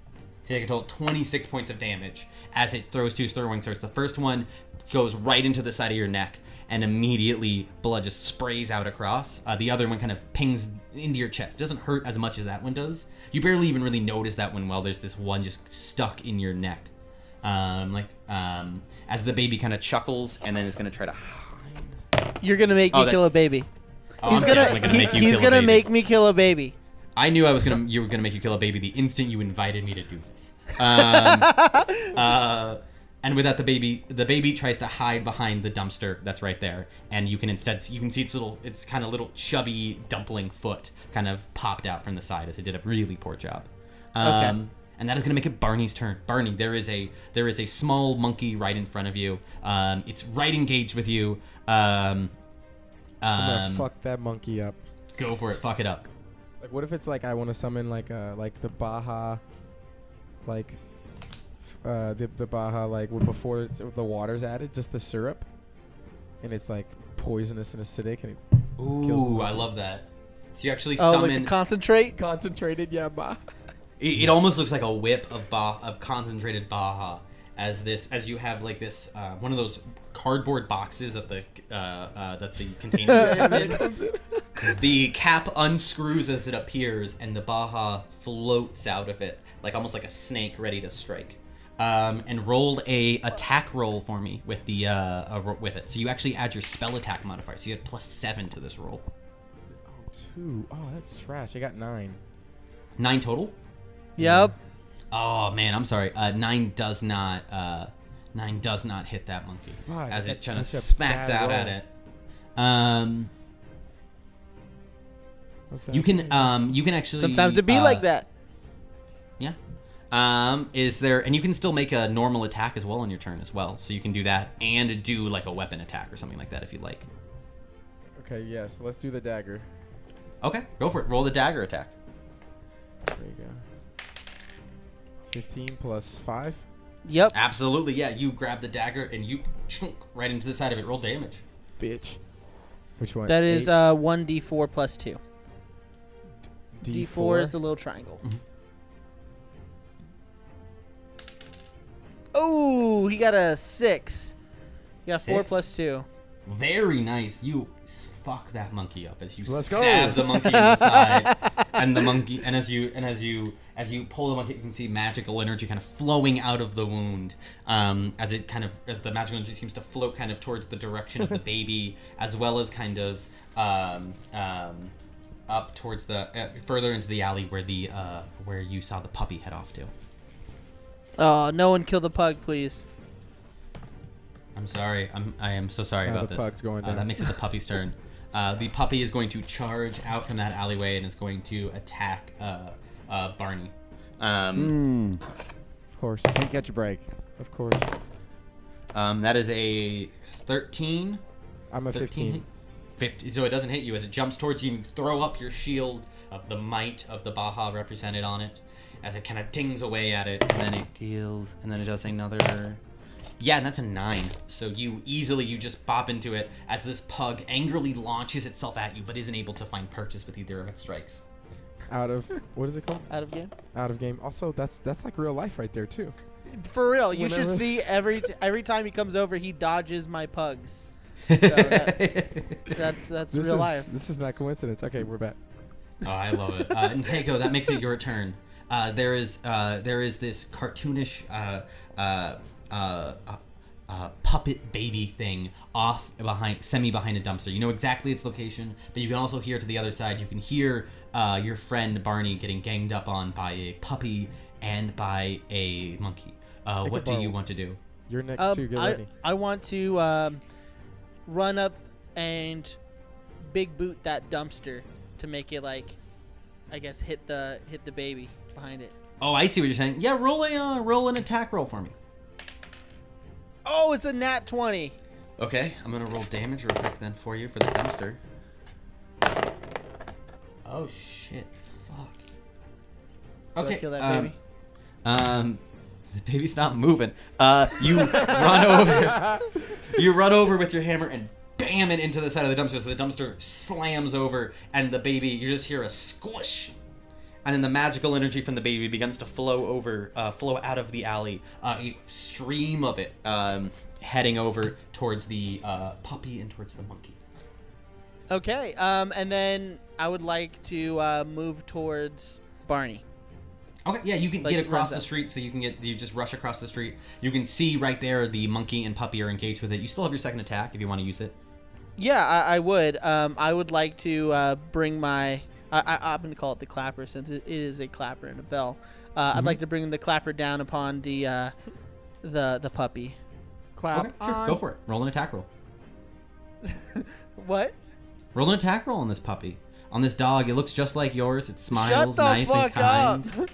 So you take a total of 26 points of damage as it throws 2 throwing stars. The first one goes right into the side of your neck, and immediately blood just sprays out across. The other one kind of pings into your chest. It doesn't hurt as much as that one does. You barely even really notice that one while there's this one just stuck in your neck. As the baby kind of chuckles and then is going to try to hide. You're gonna make me kill a baby. He's gonna make me kill a baby. I knew you were gonna make you kill a baby the instant you invited me to do this. And with that, the baby tries to hide behind the dumpster that's right there, and you can see its kind of little chubby dumpling foot kind of popped out from the side as it did a really poor job. Okay. And that is gonna make it Barney's turn. Barney, there is a small monkey right in front of you. It's right engaged with you. I'm gonna fuck that monkey up. Go for it. Fuck it up. Like, what if it's like I want to summon like the Baja, like the Baja like before the water's added, just the syrup, and it's like poisonous and acidic, and it kills Ooh, I love that. So you actually Oh, summon. like the concentrate? concentrated, yeah, Baja. It almost looks like a whip of concentrated Baja, as you have like this one of those cardboard boxes that the containers are in. The cap unscrews as it appears, and the Baja floats out of it, like almost like a snake ready to strike. And roll a attack roll for me with the with it. So you actually add your spell attack modifier. So you had +7 to this roll. Oh, 2. Oh, that's trash. I got 9. 9 total. Yep. Oh man, I'm sorry. 9 does not hit that monkey. Fuck, as it that's kind of such a smacks bad out roll. at it. What's that? You can actually Sometimes it be like that. Yeah. Is there, and you can still make a normal attack as well on your turn as well. So you can do that and do like a weapon attack or something like that if you like. Okay, yes. Let's do the dagger. Okay, go for it. Roll the dagger attack. There you go. 15 plus 5. Yep. Absolutely, yeah. You grab the dagger and you chunk right into the side of it. Roll damage. Bitch. Which one? That is 1d4 plus 2. D4 D4 is the little triangle. Mhm. Oh, he got a 6. He got 4 6? plus 2. Very nice. You fuck that monkey up as you Let's stab go. the monkey in the side, and the monkey, and as you pull the monkey, you can see magical energy kind of flowing out of the wound, as the magical energy seems to float kind of towards the direction of the baby, as well as kind of up towards the further into the alley where you saw the puppy head off to. Oh, no one kill the pug, please. I'm sorry. I am so sorry about the this. pug's going down. That makes it the puppy's turn. The puppy is going to charge out from that alleyway and is going to attack Barney. Of course. Can't catch a break. Of course. That is a 13. I'm a 15. 50, so it doesn't hit you. As it jumps towards you, you throw up your shield of the might of the Baja represented on it, as it kind of dings away at it, and then it deals, and then it does another... Yeah, and that's a 9. So you just bop into it as this pug angrily launches itself at you, but isn't able to find purchase with either of its strikes. Out of... What is it called? Out of game? Out of game. Also, that's like real life right there, too. For real, you should Whenever- see every time he comes over, he dodges my pugs. So that's This real is, life. This is not coincidence. Okay, we're back. Oh, I love it. And Keiko, that makes it your turn. There is this cartoonish puppet baby thing off behind a dumpster. You know exactly its location, but you can also hear to the other side. You can hear your friend Barney getting ganged up on by a puppy and by a monkey. What do you want to do? You're next too. Get ready. I want to run up and big boot that dumpster to make it like, I guess, hit the baby behind it. Oh, I see what you're saying. Yeah, roll an attack roll for me. Oh, it's a nat 20. Okay, I'm gonna roll damage real quick then for you for the dumpster. Oh shit! Fuck. Do I Okay. kill that baby? The baby's not moving. You run over. You run over with your hammer and bam it into the side of the dumpster. So the dumpster slams over, and the baby. You just hear a squish, and then the magical energy from the baby begins to flow out of the alley. A stream of it heading over towards the puppy and towards the monkey. Okay. And then I would like to move towards Barney. Okay, yeah, you can Like, get across runs the up. street, so you just rush across the street. You can see right there the monkey and puppy are engaged with it. You still have your second attack if you want to use it. Yeah, I would. I would like to bring my. I'm gonna call it the clapper since it is a clapper and a bell. I'd like to bring the clapper down upon the puppy. Clap Okay, sure, on. go for it. Roll an attack roll. What? Roll an attack roll on this puppy. On this dog, it looks just like yours. It Shut smiles the nice and fuck kind. up.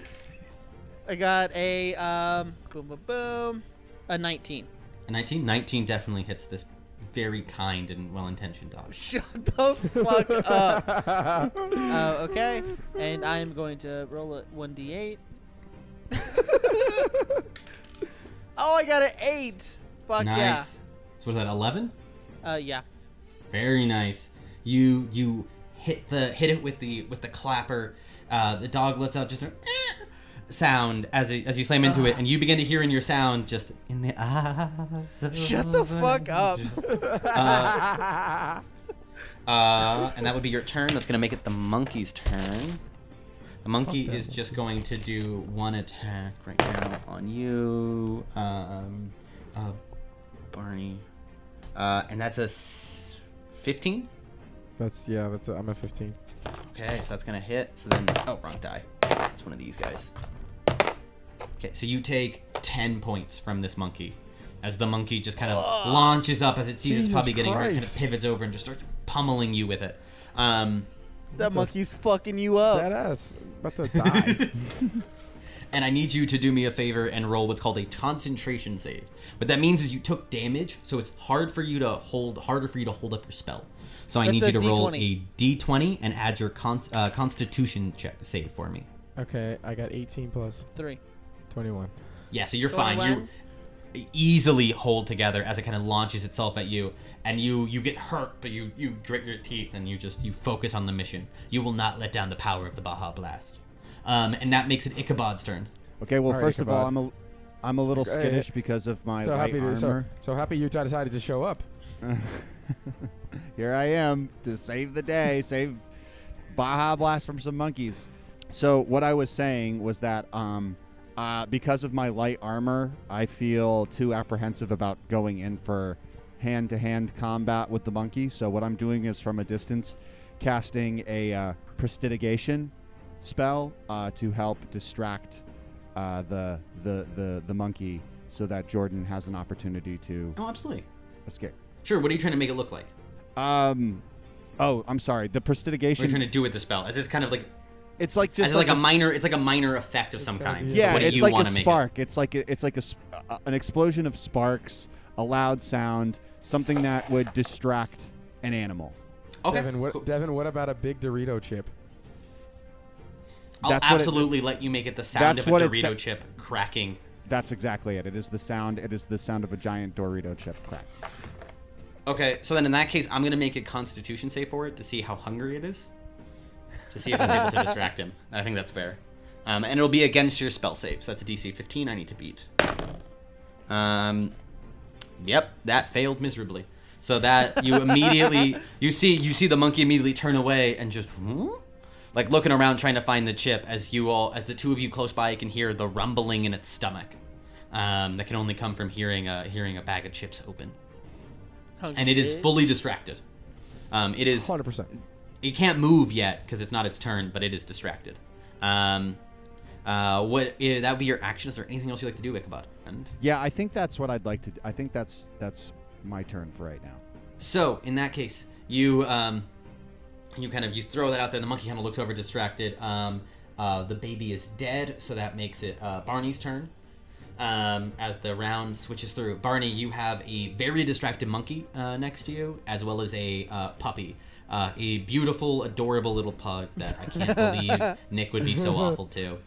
I got a boom boom boom, a 19. A 19? 19 definitely hits this very kind and well-intentioned dog. Shut the fuck up. Okay, and I am going to roll a 1d8. Oh, I got an 8. Fuck Nice. So was that 11? yeah. Very nice. You hit it with the clapper. The dog lets out just a sound as you slam into it, and you begin to hear in your sound just in the eyes. Shut the fuck up. And that would be your turn. That's gonna make it the monkey's turn. The monkey is just going to do one attack right now on you, Barney, and that's a 15. I'm a 15. Okay, so that's gonna hit. So then, oh, wrong die. It's one of these guys. Okay, so you take 10 points from this monkey, as the monkey just kind of launches up as it sees it's Jesus probably getting hurt, kind of Christ. pivots over and just starts pummeling you with it. That monkey's fucking you up. That ass about to die. And I need you to do me a favor and roll what's called a concentration save. What that means is you took damage, so it's harder for you to hold up your spell. So I That's need a you to roll D20. a d20 and add your Constitution check save for me. Okay, I got 18 plus 3. 21. Yeah, so you're fine. easily hold together as it kind of launches itself at you, and you get hurt, but you grit your teeth and you focus on the mission. You will not let down the power of the Baja Blast, and that makes it Ichabod's turn. Okay, well, All right, first of all, Ichabod. I'm a little skittish because of my light armor. So happy you decided to show up. Here I am to save the day, save Baja Blast from some monkeys. So what I was saying was that because of my light armor, I feel too apprehensive about going in for hand-to-hand combat with the monkey. So what I'm doing is from a distance, casting a prestidigitation spell to help distract the monkey, so that Jordan has an opportunity to absolutely escape. Sure. What are you trying to make it look like? Oh, I'm sorry. The prestidigiation. What are you trying to do with the spell? Is this kind of like? It's like just like a minor. It's like a minor effect of some kind. Yeah, so what do it's you like want a to make spark. It's like an explosion of sparks, a loud sound, something that would distract an animal. Okay. Devin, what about a big Dorito chip? I'll absolutely let you make it the sound of a Dorito chip cracking. That's exactly it. It is the sound. It is the sound of a giant Dorito chip crack. Okay, so then in that case, I'm gonna make a Constitution save for it to see how hungry it is, to see if it's able to distract him. I think that's fair, and it'll be against your spell save. So that's a DC 15 I need to beat. Yep, that failed miserably. So that you immediately you see the monkey immediately turn away and just like looking around trying to find the chip as the two of you close by can hear the rumbling in its stomach. That can only come from hearing a bag of chips open. And it is fully distracted. It is 100%. It can't move yet because it's not its turn, but it is distracted. That would be your action. Is there anything else you'd like to do, Ichabod? Yeah, I think that's what I'd like to do. I think that's my turn for right now. So in that case, you throw that out there. The monkey kind of looks over, distracted. The baby is dead, so that makes it Barney's turn. As the round switches through, Barney, you have a very distracted monkey next to you, as well as a puppy, a beautiful, adorable little pug that I can't believe Nick would be so awful to.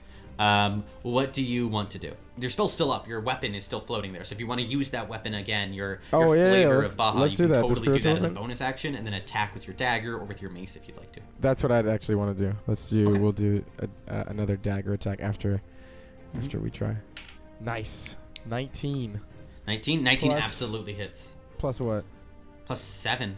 What do you want to do? Your spell's still up. Your weapon is still floating there. So if you want to use that weapon again, your flavor of Baja, you can totally do that as a bonus action, and then attack with your dagger or with your mace if you'd like to. That's what I'd actually want to do. We'll do another dagger attack after we try. Nice. 19. 19 plus, absolutely hits. Plus what? Plus 7.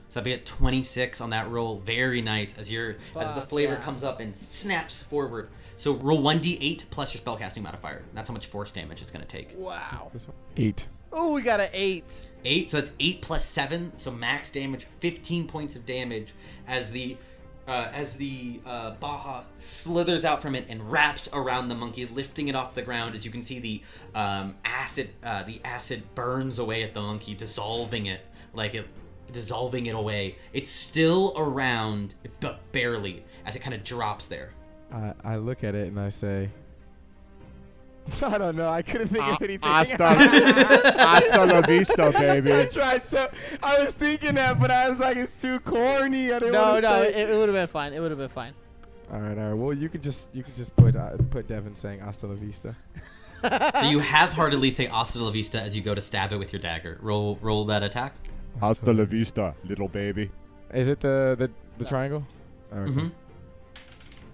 So I'll be at 26 on that roll. Very nice as the flavor comes up and snaps forward. So roll 1d8 plus your spellcasting modifier. That's how much force damage it's going to take. Wow. 8. Oh, we got an 8. 8, so that's 8 plus 7. So max damage, 15 points of damage as the Baja slithers out from it and wraps around the monkey, lifting it off the ground. As you can see, the acid burns away at the monkey, dissolving it away. It's still around, but barely, as it kind of drops there. I look at it and I say, I don't know. I couldn't think of anything. Hasta la vista, baby. I tried so. I was thinking that, but I was like, it's too corny. I didn't want to say it would have been fine. It would have been fine. All right. Well, you could just put Devin saying hasta la vista. So you half-heartedly say hasta la vista as you go to stab it with your dagger. Roll that attack. Hasta la vista, little baby. Is it the triangle? Oh, okay. Mm-hmm.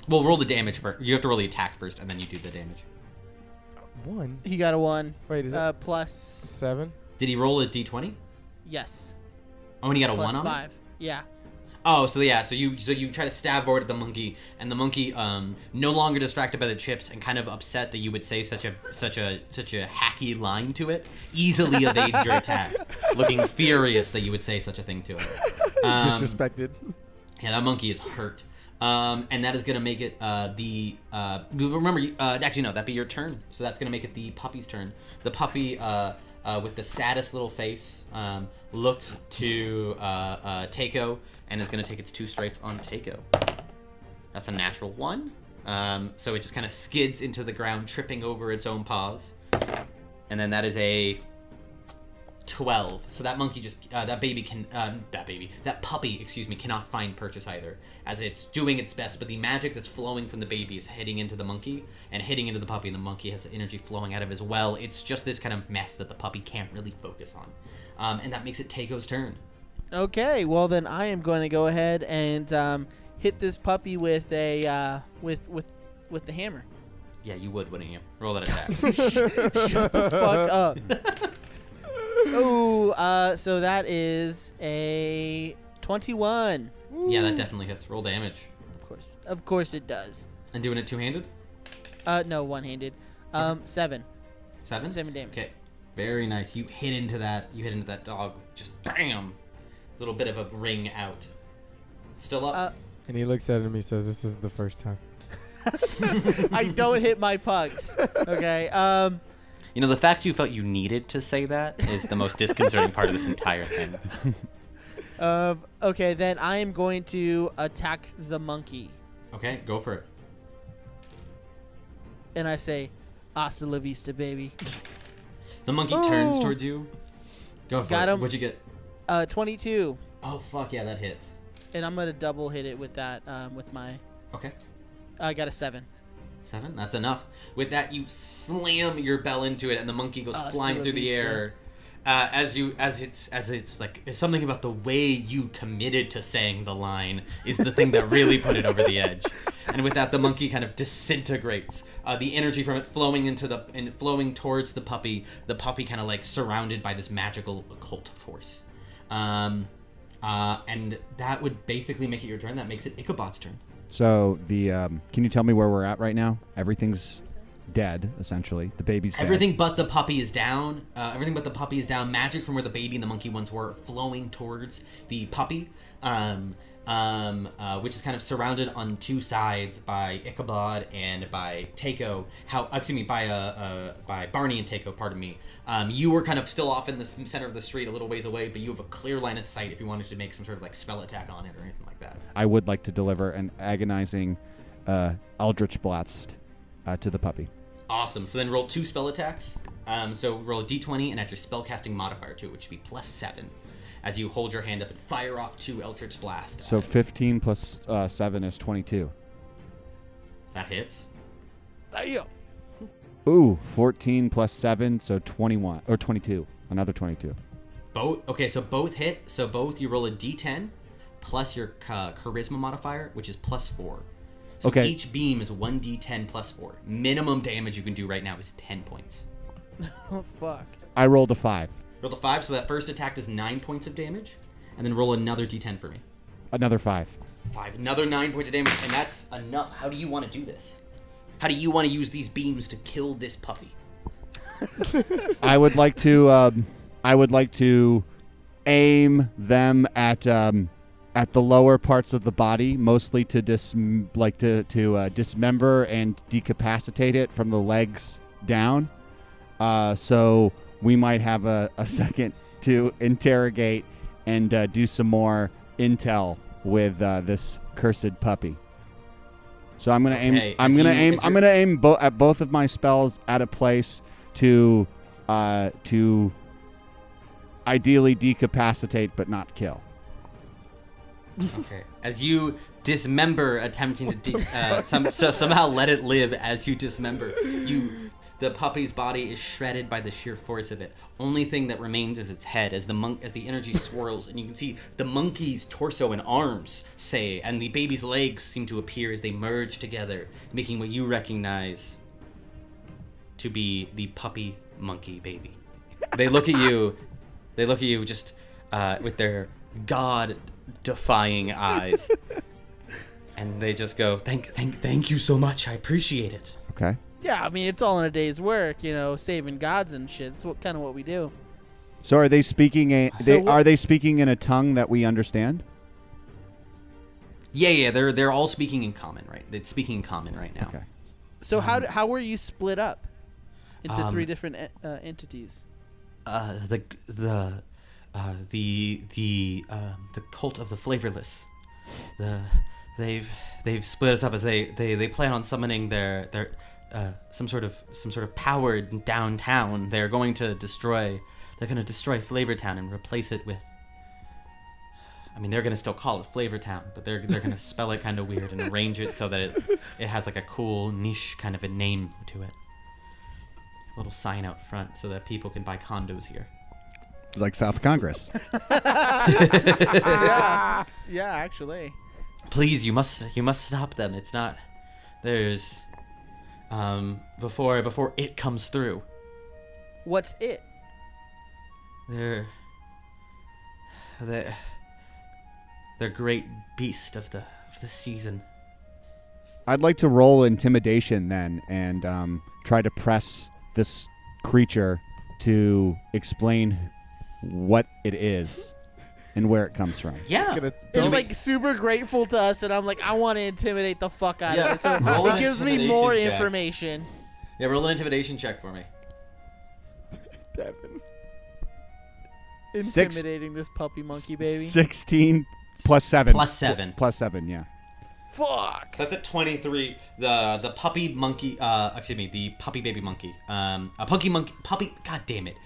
Well, roll the damage first. You have to roll the attack first, and then you do the damage. 1. He got a 1. Wait, is it plus 7? Did he roll a d20? Yes. Oh, and he got a plus 1 on 5. it? Yeah. Oh, so you try to stab forward at the monkey, and the monkey, no longer distracted by the chips and kind of upset that you would say such a hacky line to it, easily evades your attack, looking furious that you would say such a thing to it. Disrespected. Yeah, that monkey is hurt. And that is going to make it remember, actually no, that'd be your turn. So that's going to make it the puppy's turn. The puppy, with the saddest little face, looks to Takeo and is going to take its 2 strikes on Takeo. That's a natural 1. So it just kind of skids into the ground, tripping over its own paws. And then that is a 12. So that monkey just that puppy, excuse me, cannot find purchase either, as it's doing its best, but the magic that's flowing from the baby is hitting into the monkey and hitting into the puppy, and the monkey has energy flowing out of it as well. It's just this kind of mess that the puppy can't really focus on, and that makes it Taiko's turn. Okay, well then I am going to go ahead and hit this puppy with a with the hammer. Yeah, you would, wouldn't you? Roll that attack. Shut the fuck up. Oh, so that is a 21. Yeah, that definitely hits. Roll damage. Of course it does. And doing it two-handed? No, one-handed. 7. 7? 7 damage. Okay, very nice. You hit into that dog. Just bam. A little bit of a ring out. Still up. And he looks at him and he says, "This is the first time." I don't hit my pugs. Okay. You know, the fact you felt you needed to say that is the most disconcerting part of this entire thing. Okay, then I am going to attack the monkey. Okay, go for it. And I say, "Hasta la vista, baby." The monkey turns towards you. Go for Got it. him. What'd you get? 22. Oh, fuck yeah, that hits. And I'm going to double hit it with that, with my... Okay. I got a 7. 7? That's enough. With that, you slam your bell into it, and the monkey goes flying through the air. It's something about the way you committed to saying the line is the thing that really put it over the edge. And with that, the monkey kind of disintegrates. The energy from it flowing towards the puppy kind of like surrounded by this magical occult force. And that would basically make it your turn. That makes it Ichabod's turn. So can you tell me where we're at right now? Everything's dead, essentially. The baby's dead. Everything but the puppy is down. Magic from where the baby and the monkey once were flowing towards the puppy, which is kind of surrounded on two sides by Ichabod and by Taiko. By Barney and Taiko. Pardon me. You were kind of still off in the center of the street, a little ways away, but you have a clear line of sight if you wanted to make some sort of like spell attack on it or anything like that. I would like to deliver an agonizing Eldritch Blast to the puppy. Awesome. So then roll 2 spell attacks. So roll a d20 and add your spellcasting modifier to it, which would be +7, as you hold your hand up and fire off 2 Eldritch Blasts. So 15 plus 7 is 22. That hits. Ooh, 14 plus 7, so 21 or 22. Another 22. Okay, so both hit. So both you roll a d10 plus your charisma modifier, which is +4. So okay. Each beam is 1d10 +4. Minimum damage you can do right now is 10 points. Oh, fuck. I rolled a 5. Rolled a 5, so that first attack does 9 points of damage. And then roll another d10 for me. Another 5. 5. Another 9 points of damage, and that's enough. How do you want to do this? How do you want to use these beams to kill this puppy? I would like to aim them at the lower parts of the body, mostly to dismember and decapacitate it from the legs down. So we might have a second to interrogate and do some more intel with this cursed puppy. So I'm gonna aim. I'm gonna aim at both of my spells at a place to ideally decapacitate but not kill. Okay. As you dismember, attempting to somehow let it live as you dismember, the puppy's body is shredded by the sheer force of it. Only thing that remains is its head as the energy swirls, and you can see the monkey's torso and arms and the baby's legs seem to appear as they merge together, making what you recognize to be the puppy monkey baby. They look at you. They look at you just with their God-defying eyes, and they just go, "Thank you so much. I appreciate it." Okay. Yeah, I mean, it's all in a day's work, saving gods and shit. It's kind of what we do. So are they speaking are they speaking in a tongue that we understand? Yeah, they're all speaking in common, right? They're speaking in common right now. Okay. So how were you split up into 3 different entities? The cult of the flavorless. They've split us up as they plan on summoning some sort of power downtown. They're going to destroy destroy Flavortown and replace it with. I mean, they're gonna still call it Flavortown, but they're gonna spell it kind of weird and arrange it so that it has like a cool niche kind of a name to it. A little sign out front so that people can buy condos here. Like South Congress. Yeah, actually. Please, you must stop them. It's not. There's. Before it comes through. What's it? They're great beast of the season. I'd like to roll intimidation then and try to press this creature to explain what it is and where it comes from. Yeah. It's like super grateful to us, and I'm like, I want to intimidate the fuck out of it. So Roll it an gives me intimidation more check. information. Yeah, roll an intimidation check for me. Devin. Intimidating this puppy monkey baby. 16 plus 7. Plus 7. Plus 7, yeah. Fuck. So that's at 23. The puppy monkey, the puppy baby monkey. A puppy, god damn it.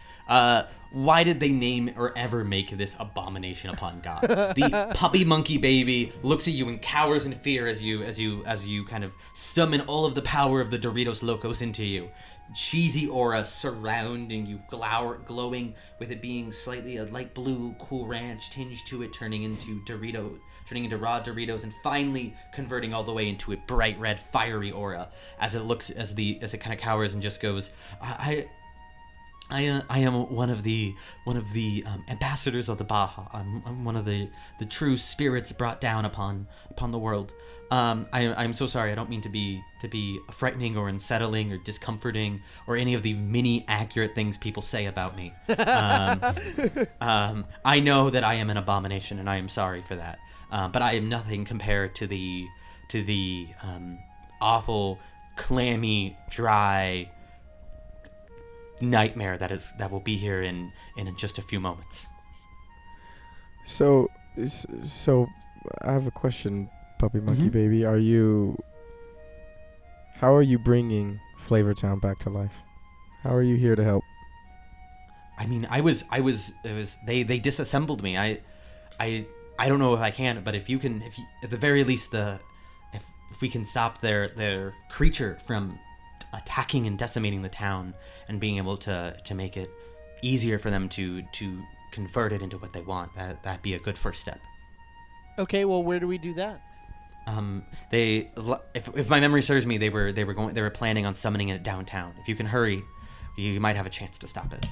Why did they name or ever make this abomination upon God? The puppy monkey baby looks at you and cowers in fear as you kind of summon all of the power of the Doritos Locos into you. Cheesy aura surrounding you, glowing with it being slightly a light blue Cool Ranch tinge to it, turning into raw Doritos, and finally converting all the way into a bright red fiery aura as it kind of cowers and just goes, I am one of the ambassadors of the Baja. I'm one of the true spirits brought down upon the world. I'm so sorry. I don't mean to be frightening or unsettling or discomforting or any of the many accurate things people say about me. I know that I am an abomination, and I am sorry for that. But I am nothing compared to the awful, clammy, dry nightmare that will be here in just a few moments. So I have a question, puppy monkey baby. How are you bringing Flavortown back to life? How are you here to help? I mean, they disassembled me. I don't know if I can, but if you at the very least if we can stop their creature from attacking and decimating the town and being able to make it easier for them to convert it into what they want, that'd be a good first step. Okay, well, where do we do that? If my memory serves me, they were planning on summoning it downtown. If you can hurry, you might have a chance to stop it.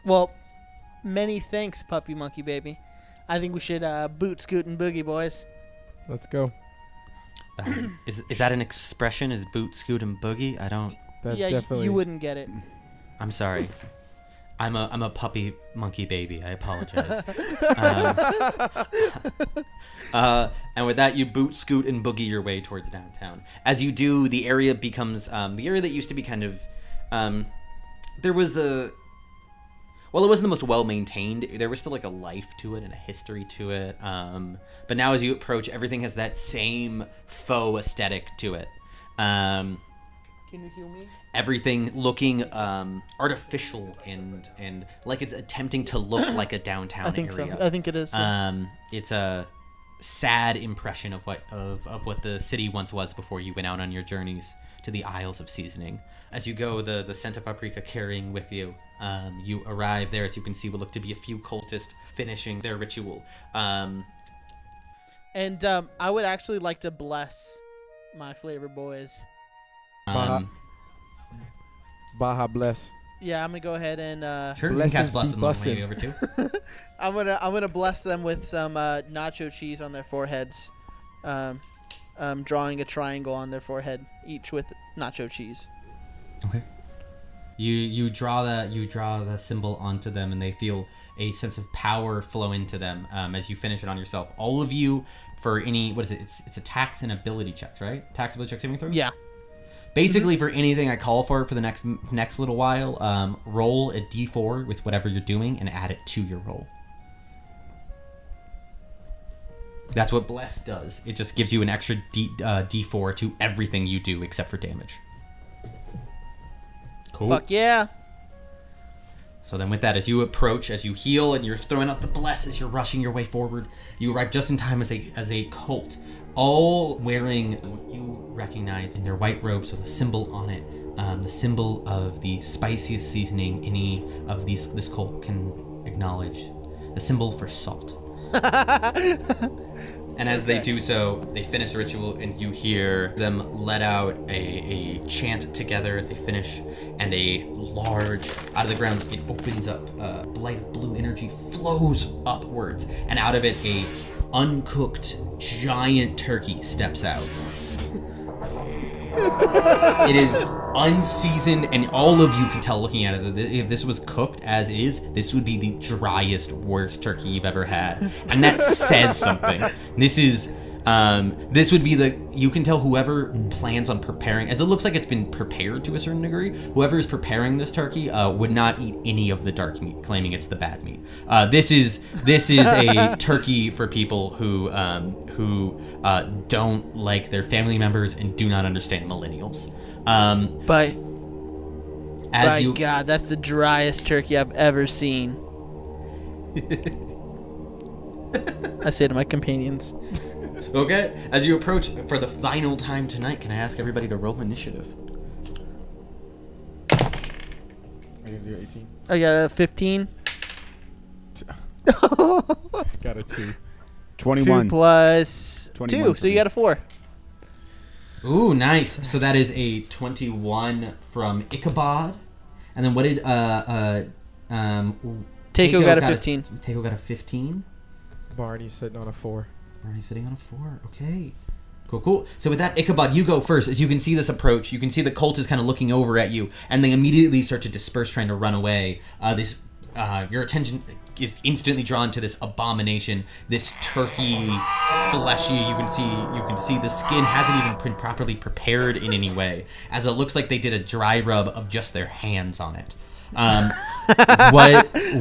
Well, many thanks, puppy monkey baby. I think we should boot, scoot, and boogie, boys. Let's go. Is that an expression? Is boot, scoot, and boogie? I don't. That's yeah, definitely. you wouldn't get it. I'm sorry. I'm a puppy monkey baby. I apologize. And with that, you boot, scoot, and boogie your way towards downtown. As you do, the area becomes the area that used to be kind of. There was Well, it wasn't the most well-maintained. There was still like a life to it and a history to it. But now as you approach, everything has that same faux aesthetic to it. Can you heal me? Everything looking artificial and like it's attempting to look like a downtown area. I think so. I think it is. Yeah. It's a sad impression of what the city once was before you went out on your journeys to the Isles of Seasoning. As you go, the scent of paprika carrying with you, you arrive there, as you can see, what look to be a few cultists finishing their ritual. And I would actually like to bless my flavor boys. Baja bless. Yeah, I'm gonna go ahead and Sure, you can cast Blessings Bless be and maybe over too. I'm gonna bless them with some nacho cheese on their foreheads. Drawing a triangle on their forehead, each with nacho cheese. Okay. You draw the symbol onto them, and they feel a sense of power flow into them as you finish it on yourself. All of you, for any, what is it? It's attacks and ability checks, right? Attacks, ability checks, saving throws. Yeah. Basically, for anything I call for the next little while, roll a d4 with whatever you're doing and add it to your roll. That's what Bless does. It just gives you an extra d4 to everything you do except for damage. Cool. Fuck yeah. So then with that, as you approach, as you heal, and you're throwing out the bless as you're rushing your way forward, you arrive just in time as a cult, all wearing what you recognize in their white robes with a symbol on it, the symbol of the spiciest seasoning any of this cult can acknowledge, the symbol for salt. And as they do so, they finish the ritual, and you hear them let out a chant together as they finish, and a large, out of the ground, it opens up, a light of blue energy flows upwards, and out of it, a uncooked giant turkey steps out. It is unseasoned, and all of you can tell looking at it that if this was cooked as is, this would be the driest, worst turkey you've ever had, and that says something. This would be you can tell whoever plans on preparing, as it looks like it's been prepared to a certain degree, whoever is preparing this turkey would not eat any of the dark meat, claiming it's the bad meat. This is a turkey for people who don't like their family members and do not understand millennials. But God, that's the driest turkey I've ever seen. I say to my companions. Okay, as you approach for the final time tonight, can I ask everybody to roll initiative? Are you gonna do 18? I got a 15. Got a 2. 21. 2 plus 21 2, so you got a 4. Ooh, nice. So that is a 21 from Ichabod. And then what did Takeo got a 15. Takeo got a 15. Barney's sitting on a 4. Barney's sitting on a 4. Okay. Cool. So with that, Ichabod, you go first. As you can see this approach, you can see the cult is kind of looking over at you, and they immediately start to disperse, trying to run away. Your attention is instantly drawn to this abomination, this turkey, fleshy. You can see the skin hasn't even been properly prepared in any way, as it looks like they did a dry rub of just their hands on it.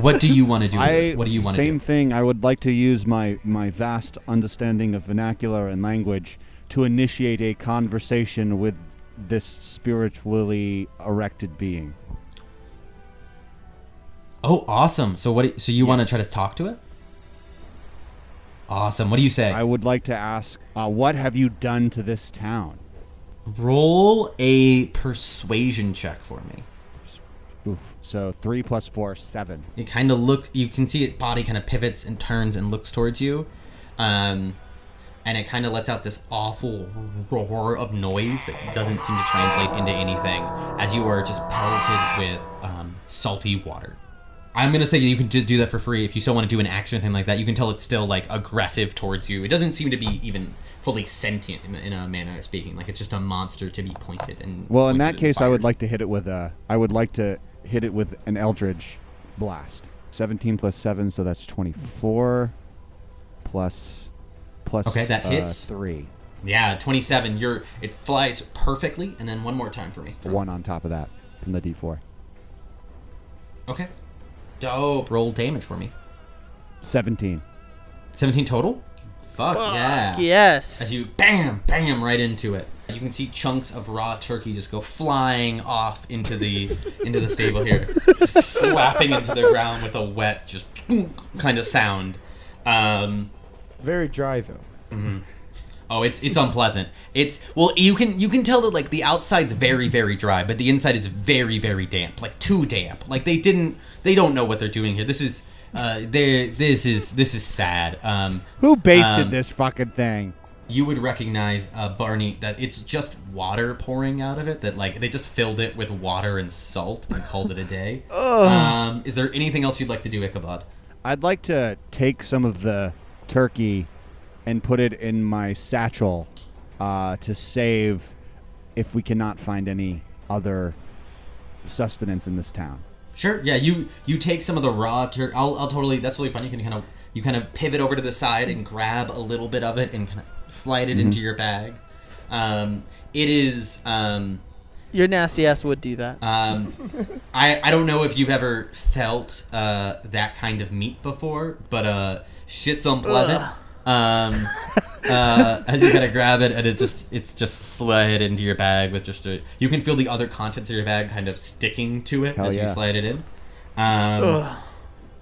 What do you want to do? What do you want to do? Same thing. I would like to use my vast understanding of vernacular and language to initiate a conversation with this spiritually erected being. Oh, awesome! So you want to try to talk to it? Awesome. What do you say? I would like to ask, what have you done to this town? Roll a persuasion check for me. Oof. So 3 plus 4, 7. It kind of you can see its body kind of pivots and turns and looks towards you. And it kind of lets out this awful roar of noise that doesn't seem to translate into anything as you are just pelleted with salty water. I'm going to say you can just do that for free. If you still want to do an action or anything like that, you can tell it's still like aggressive towards you. It doesn't seem to be even fully sentient in a manner of speaking. Like it's just a monster to be pointed. Well, in that case, I would like to hit it with an Eldritch Blast. 17 plus 7, so that's 24 plus okay, that hits. 3. Yeah, 27. It flies perfectly, and then one more time for me. 1 on top of that from the D4. Okay. Dope. Roll damage for me. 17. 17 total? Fuck yeah. Yes. As you bam right into it. You can see chunks of raw turkey just go flying off into the stable here, just slapping into the ground with a wet, just kind of sound. Very dry though. Mm-hmm. Oh, it's unpleasant. You can tell that like the outside's very very dry, but the inside is very very damp, like too damp. Like they don't know what they're doing here. This is sad. Who basted this fucking thing? You would recognize, Barney, that it's just water pouring out of it. That like they just filled it with water and salt and called it a day. Is there anything else you'd like to do, Ichabod? I'd like to take some of the turkey and put it in my satchel to save if we cannot find any other sustenance in this town. Sure. Yeah. You take some of the raw turkey. I'll totally. That's really fun. You kind of pivot over to the side and grab a little bit of it and kind of slide it into your bag. It is. Your nasty ass would do that. I don't know if you've ever felt that kind of meat before, but shit's unpleasant. As you kind of grab it and it's just slide into your bag with you can feel the other contents of your bag kind of sticking to it as you slide it in. Ugh.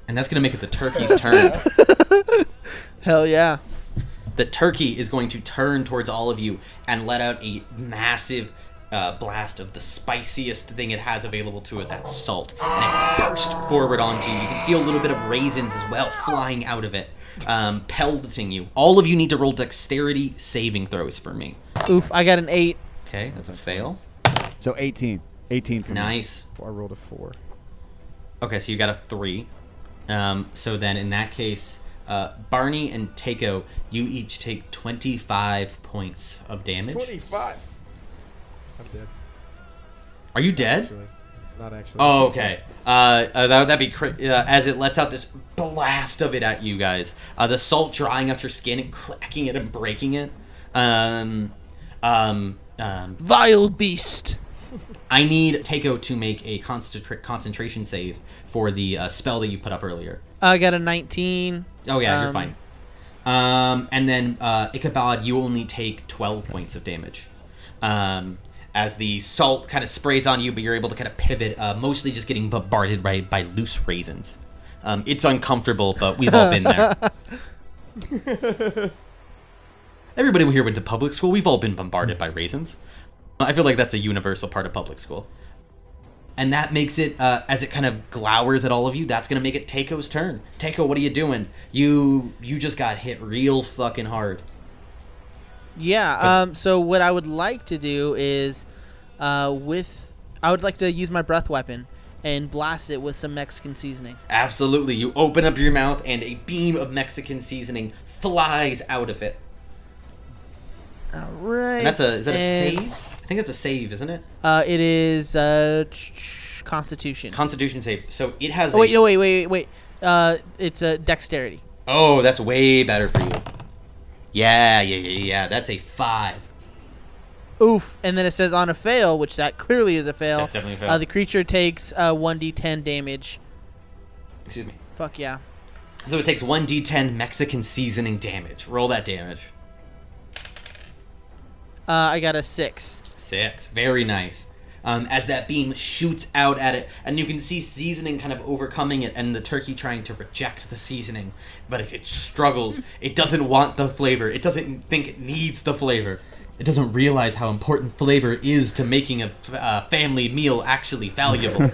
And that's going to make it the turkey's turn. Hell yeah. The turkey is going to turn towards all of you and let out a massive blast of the spiciest thing it has available to it, that's salt. And it bursts forward onto you. You can feel a little bit of raisins as well flying out of it, pelleting you. All of you need to roll dexterity saving throws for me. Oof, I got an 8. Okay, that's a fail. So 18. 18 for me. Nice. I rolled a 4. Okay, so you got a 3. So then in that case, Barney and Takeo, you each take 25 points of damage. 25. I'm dead. Are you dead? Actually. Not actually. Oh, okay. That'd be as it lets out this blast of it at you guys. The salt drying out your skin and cracking it and breaking it. Vile beast. I need Takeo to make a concentration save for the spell that you put up earlier. I got a 19. Oh yeah, you're fine. And then Ichabod, you only take 12 points of damage. As the salt kind of sprays on you, but you're able to kind of pivot, mostly just getting bombarded by loose raisins. It's uncomfortable, but we've all been there. Everybody here went to public school. We've all been bombarded by raisins. I feel like that's a universal part of public school. And that makes it, as it kind of glowers at all of you, that's going to make it Takeo's turn. Takeo, what are you doing? You just got hit real fucking hard. Yeah, so what I would like to do is, I would like to use my breath weapon and blast it with some Mexican seasoning. Absolutely. You open up your mouth and a beam of Mexican seasoning flies out of it. All right. And is that a save? I think that's a save, isn't it? It is Constitution. Constitution save. So it has. Oh, wait. It's a dexterity. Oh, that's way better for you. Yeah. That's a 5. Oof. And then it says on a fail, which that clearly is a fail. That's definitely a fail. The creature takes 1d10 damage. Excuse me. Fuck yeah. So it takes 1d10 Mexican seasoning damage. Roll that damage. I got a 6. 6. Very nice. As that beam shoots out at it, and you can see seasoning kind of overcoming it, and the turkey trying to reject the seasoning, but it struggles. It doesn't want the flavor. It doesn't think it needs the flavor. It doesn't realize how important flavor is to making a family meal actually valuable.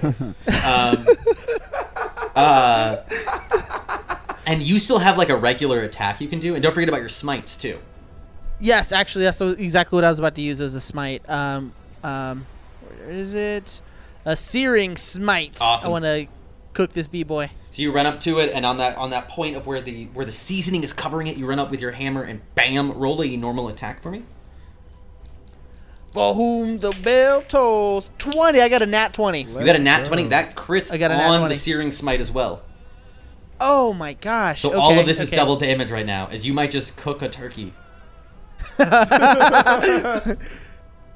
And you still have like a regular attack you can do, and don't forget about your smites too. Yes, actually, that's exactly what I was about to use as a smite. Where is it? A searing smite. Awesome. I want to cook this b-boy. So you run up to it, and on that point of where the seasoning is covering it, you run up with your hammer and bam, roll a normal attack for me. For whom the bell tolls. 20. I got a nat 20. You got a nat 20. That crits I got a nat on 20. the searing smite as well. Oh my gosh. So okay, all of this is okay. double damage right now, as you might just cook a turkey.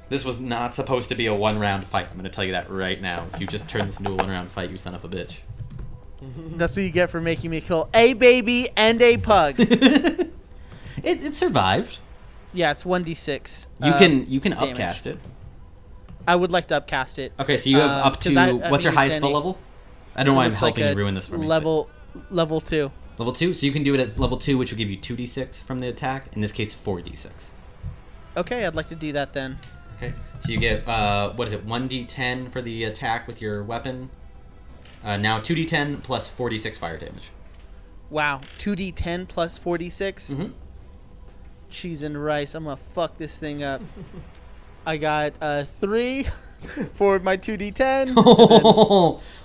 This was not supposed to be a one-round fight. I'm going to tell you that right now. If you just turn this into a one-round fight, you son of a bitch. That's what you get for making me kill a baby and a pug. It survived. Yeah, it's 1d6. You can damage. upcast it. I would like to upcast it. Okay, so you have up 'cause to I what's your think highest it's spell any- level? I don't know why I'm Looks like helping you a ruin this for me. Level 2. Level 2, so you can do it at level 2, which will give you 2d6 from the attack. In this case, 4d6. Okay, I'd like to do that then. Okay, so you get, 1d10 for the attack with your weapon. Now 2d10 plus 4d6 fire damage. Wow, 2d10 plus 4d6? Mm-hmm. Cheese and rice. I'm going to fuck this thing up. I got 3 for my 2d10.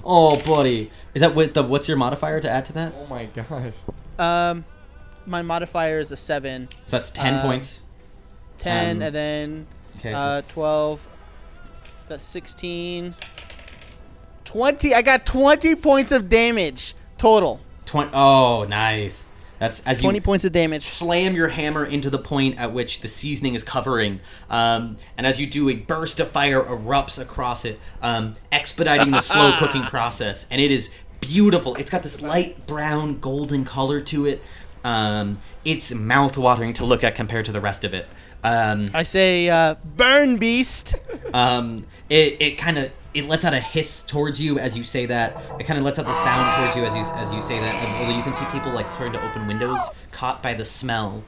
Oh, buddy. Is that what's your modifier to add to that? Oh my gosh. My modifier is a 7. So that's 10 points. 10, and then Okay, so that's 12. That's 16. 20. I got 20 points of damage total. 20. Oh, nice. That's as 20 you points of damage. slam your hammer into the point at which the seasoning is covering, and as you do, a burst of fire erupts across it, expediting the slow cooking process, and it is beautiful. It's got this light brown golden color to it. It's mouth-watering to look at compared to the rest of it. I say burn, beast. It lets out a hiss towards you as you say that. It kind of lets out the sound towards you as you say that. And although you can see people like trying to open windows, caught by the smell.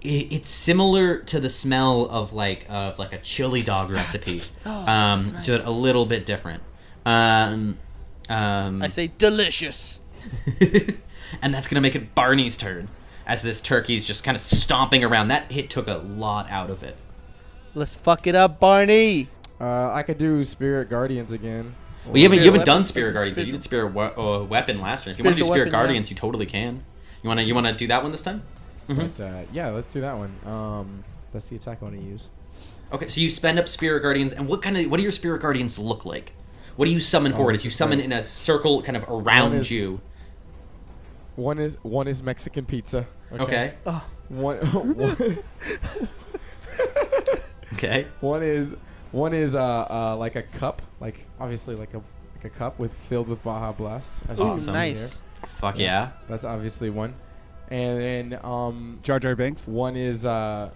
It's similar to the smell of like a chili dog recipe. Nice. Just a little bit different. I say delicious. And that's gonna make it Barney's turn, as this turkey's just kind of stomping around. That hit took a lot out of it. Let's fuck it up, Barney. I could do Spirit Guardians again. Well, you haven't done weapon? Spirit Guardians. You did Spirit Weapon last turn. If you want to do Spiritual Spirit weapon, Guardians, you totally can. You wanna do that one this time? But yeah, let's do that one. That's the attack I want to use. Okay, so you spend up Spirit Guardians, and what do your Spirit Guardians look like? What do you summon forward? As you summon in a circle, kind of around you. One is Mexican pizza. Okay. Oh. One Okay. one is like a cup, like obviously like a cup filled with Baja Blast. As you Ooh, can see nice. here. Fuck yeah. That's obviously one. And then Jar Jar Binks. one is that'd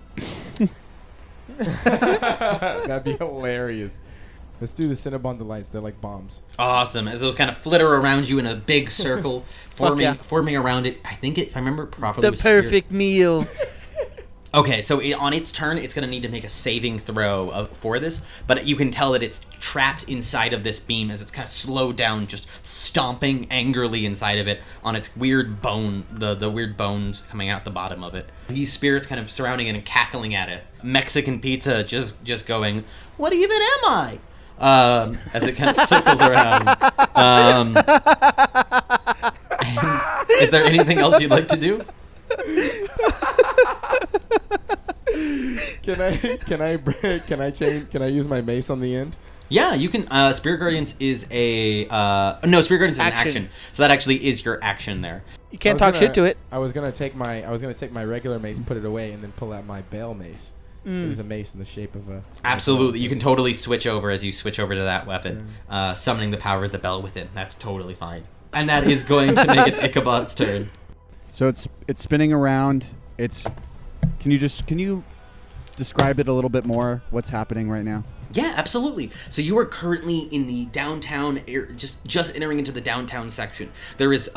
be hilarious. Let's do the Cinnabon Delights. They're like bombs. Awesome. As those kind of flitter around you in a big circle, forming around it. I think if I remember properly, The perfect meal. Okay, so on its turn, it's going to need to make a saving throw for this, but you can tell that it's trapped inside of this beam as it's kind of slowed down, just stomping angrily inside of it on its weird bone, the weird bones coming out the bottom of it. These spirits kind of surrounding it and cackling at it. Mexican pizza just going, "What even am I?" As it kind of circles around. And is there anything else you'd like to do? Can I use my mace on the end? Yeah, you can. Spirit Guardians is a no. Spirit Guardians is an action, so that actually is your action there. You can't talk shit to it. I was gonna take my regular mace, put it away, and then pull out my Bale mace. It was a mace in the shape of a. Absolutely, you can totally switch over as you switch over to that weapon, summoning the power of the bell within. That's totally fine, and that is going to make it Ichabod's turn. So it's spinning around. Can you describe it a little bit more? What's happening right now? Yeah, absolutely. So you are currently in the downtown, just entering into the downtown section. There is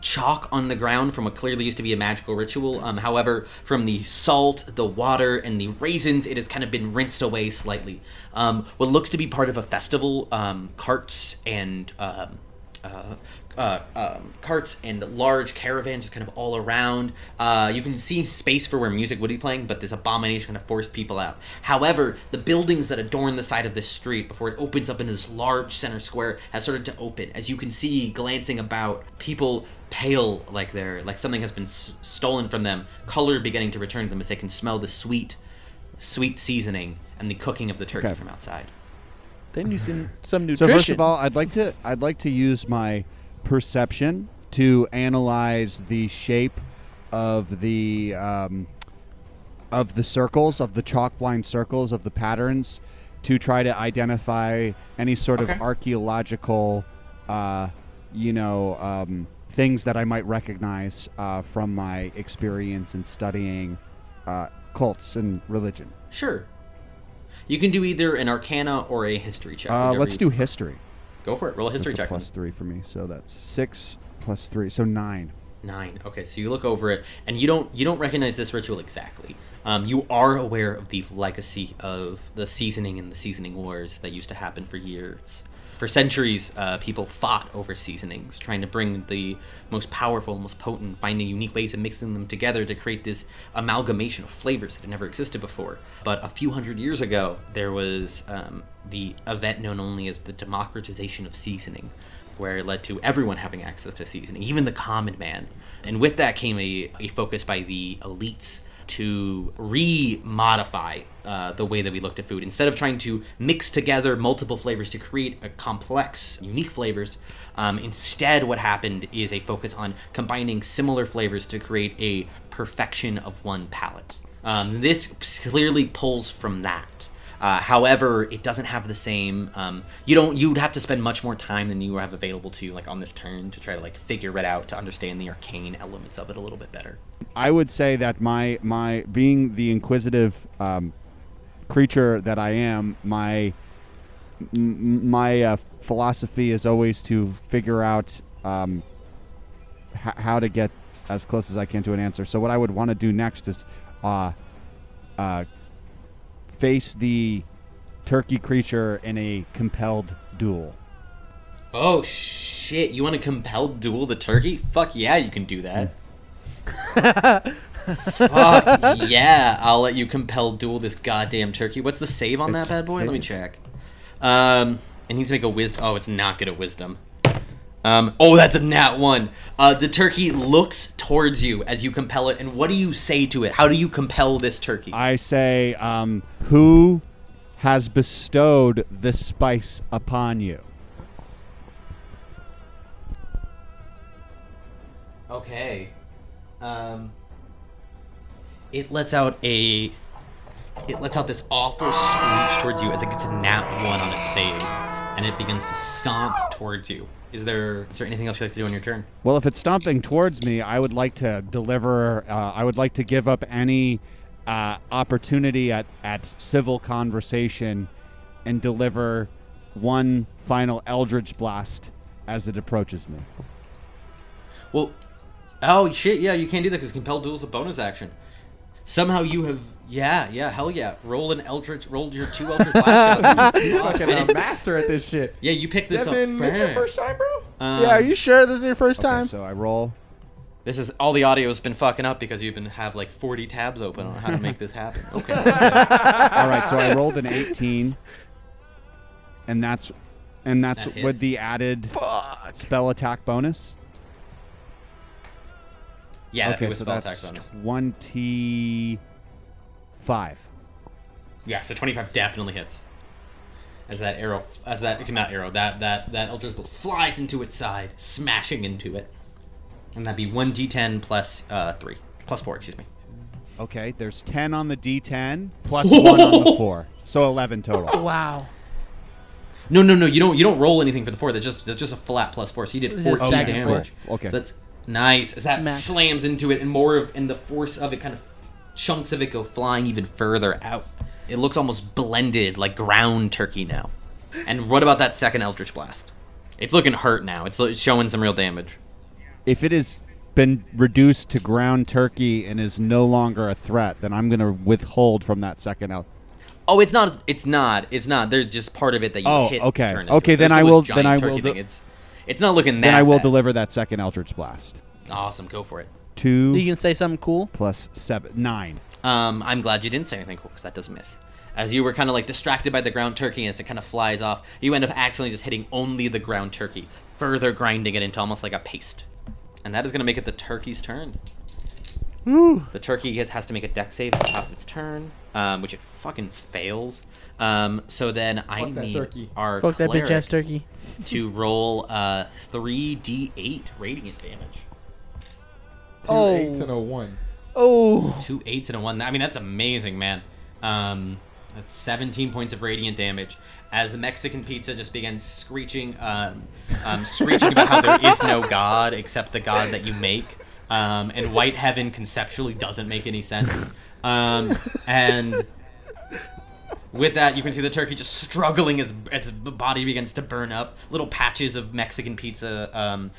chalk on the ground from what clearly used to be a magical ritual. However, from the salt, the water, and the raisins, it has kind of been rinsed away slightly. What looks to be part of a festival, carts and large caravans just kind of all around. You can see space for where music would be playing, but this abomination kind of forced people out. However, the buildings that adorn the side of this street before it opens up into this large center square have started to open. As you can see, glancing about, people pale like something has been stolen from them, color beginning to return to them as they can smell the sweet seasoning and the cooking of the turkey from outside. Then you some nutrition. So first of all, I'd like to use my perception to analyze the shape of the circles, of the chalk line circles, of the patterns, to try to identify any sort of archaeological things that I might recognize from my experience in studying cults and religion. Sure. You can do either an Arcana or a History check. Let's do history. Go for it. Roll a history check. Plus 3 for me, so that's 6 plus 3, so 9. 9. Okay, so you look over it, and you don't recognize this ritual exactly. You are aware of the legacy of the seasoning and the seasoning wars that used to happen for years. For centuries, people fought over seasonings, trying to bring the most powerful, most potent, finding unique ways of mixing them together to create this amalgamation of flavors that had never existed before. But a few hundred years ago, there was the event known only as the democratization of seasoning, where it led to everyone having access to seasoning, even the common man. And with that came a focus by the elites to re-modify the way that we looked at food. Instead of trying to mix together multiple flavors to create a complex, unique flavors, instead what happened is a focus on combining similar flavors to create a perfection of one palate. This clearly pulls from that. However, it doesn't have the same. You'd have to spend much more time than you have available to you, like on this turn, to try to like figure it out, to understand the arcane elements of it a little bit better. I would say that my being the inquisitive creature that I am, my philosophy is always to figure out how to get as close as I can to an answer. So what I would want to do next is face the turkey creature in a compelled duel. Oh shit! You want to compel duel the turkey? Fuck yeah, you can do that. Fuck yeah, I'll let you compel duel this goddamn turkey. What's the save on that bad boy? Let me check. It needs to make a wisdom. Oh, it's not good at wisdom. Oh, that's a nat 1. The turkey looks towards you as you compel it, and what do you say to it? How do you compel this turkey? I say, who has bestowed the spice upon you? Okay. It lets out this awful screech towards you as it gets a nat 1 on its save, and it begins to stomp towards you. Is there anything else you'd like to do on your turn? Well, if it's stomping towards me, I would like to deliver. I would like to give up any opportunity at civil conversation, and deliver one final Eldritch Blast as it approaches me. Well, oh shit, yeah, you can't do that because compelled duel is a bonus action. Somehow you have, yeah, hell yeah. Roll your 2 Eldritch Blasts. You're fucking a master at this shit. Yeah, you picked this Devin, up this first. your first time, bro? Yeah, are you sure this is your first time? So I roll. This is all the audio's been fucking up because you've been have like 40 tabs open on how to make this happen. Okay. All right, so I rolled an 18, and that's That with hits. the added spell attack bonus. Yeah, Okay, it was so spell that's attack bonus. 25. Yeah, so 25 definitely hits. As that Eldritch Bolt flies into its side, smashing into it. And that'd be 1d10 plus 3. Plus 4, excuse me. Okay, there's 10 on the D10 plus 1 on the 4, so 11 total. Wow. No, you don't roll anything for the 4. That's just a flat plus 4. So you did It's 14 just damage. cool. Okay. So that's nice. As that Max. slams into it, and the force of it kind of chunks of it go flying even further out. It looks almost blended like ground turkey now. And what about that second Eldritch Blast? It's looking hurt now. It's showing some real damage. If it has been reduced to ground turkey and is no longer a threat, then I'm going to withhold from that second out. Oh, it's not. There's just part of it that you hit. Okay. Turn into Okay, it. then There's I still will. this Then I giant will. turkey thing. It's not looking that Then I will bad. deliver that second Eldritch Blast. Awesome, go for it. 2 You can say something cool. plus 7, 9. I'm glad you didn't say anything cool because that does miss. As you were kind of like distracted by the ground turkey and as it kind of flies off, you end up accidentally just hitting only the ground turkey, further grinding it into almost like a paste. And that is going to make it the turkey's turn. Ooh. The turkey has to make a deck save at the top of its turn, which it fucking fails. So then I Fuck that need turkey. our Fuck that bitch cleric ass turkey. to roll 3d8 radiant damage. 2 Oh. 8s and a 1. Oh. 2 8s and a 1. I mean, that's amazing, man. That's 17 points of radiant damage as the Mexican pizza just begins screeching about how there is no god except the god that you make. And white heaven conceptually doesn't make any sense. And with that, you can see the turkey just struggling as its body begins to burn up. Little patches of Mexican pizzas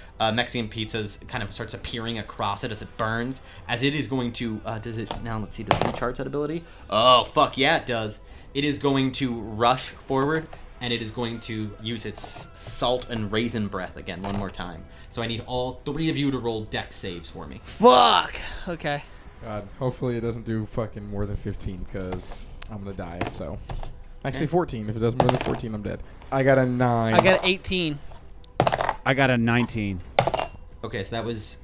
kind of starts appearing across it as it burns. As it is going to, does it recharge that ability? Oh, fuck yeah, it does. It is going to rush forward, and it is going to use its salt and raisin breath again one more time. So I need all 3 of you to roll dex saves for me. Fuck. Okay. God, hopefully it doesn't do fucking more than 15 because I'm going to die, so. Actually, 14. If it does more than 14, I'm dead. I got a 9. I got 18. I got a 19. Okay, so that was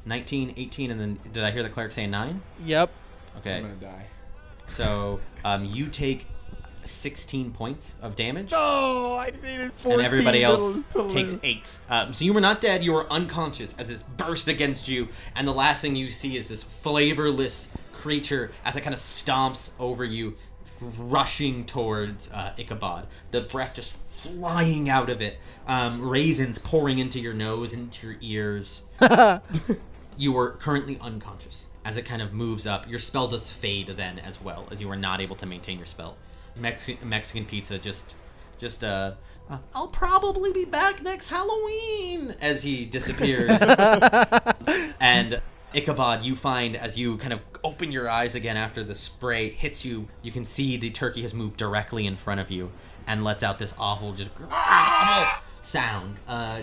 19, 18, and then did I hear the cleric say 9? Yep. Okay. I'm going to die. So you take 16 points of damage, No, I needed 14. and everybody else to takes live. 8. So you were not dead; you were unconscious as this burst against you, and the last thing you see is this flavorless creature as it kind of stomps over you, rushing towards Ichabod. The breath just flying out of it, raisins pouring into your nose, into your ears. You were currently unconscious. as it kind of moves up. Your spell does fade then as well, as you are not able to maintain your spell. Mexican Pizza just I'll probably be back next Halloween as he disappears. And Ichabod, you find as you kind of open your eyes again after the spray hits you, you can see the turkey has moved directly in front of you and lets out this awful just sound.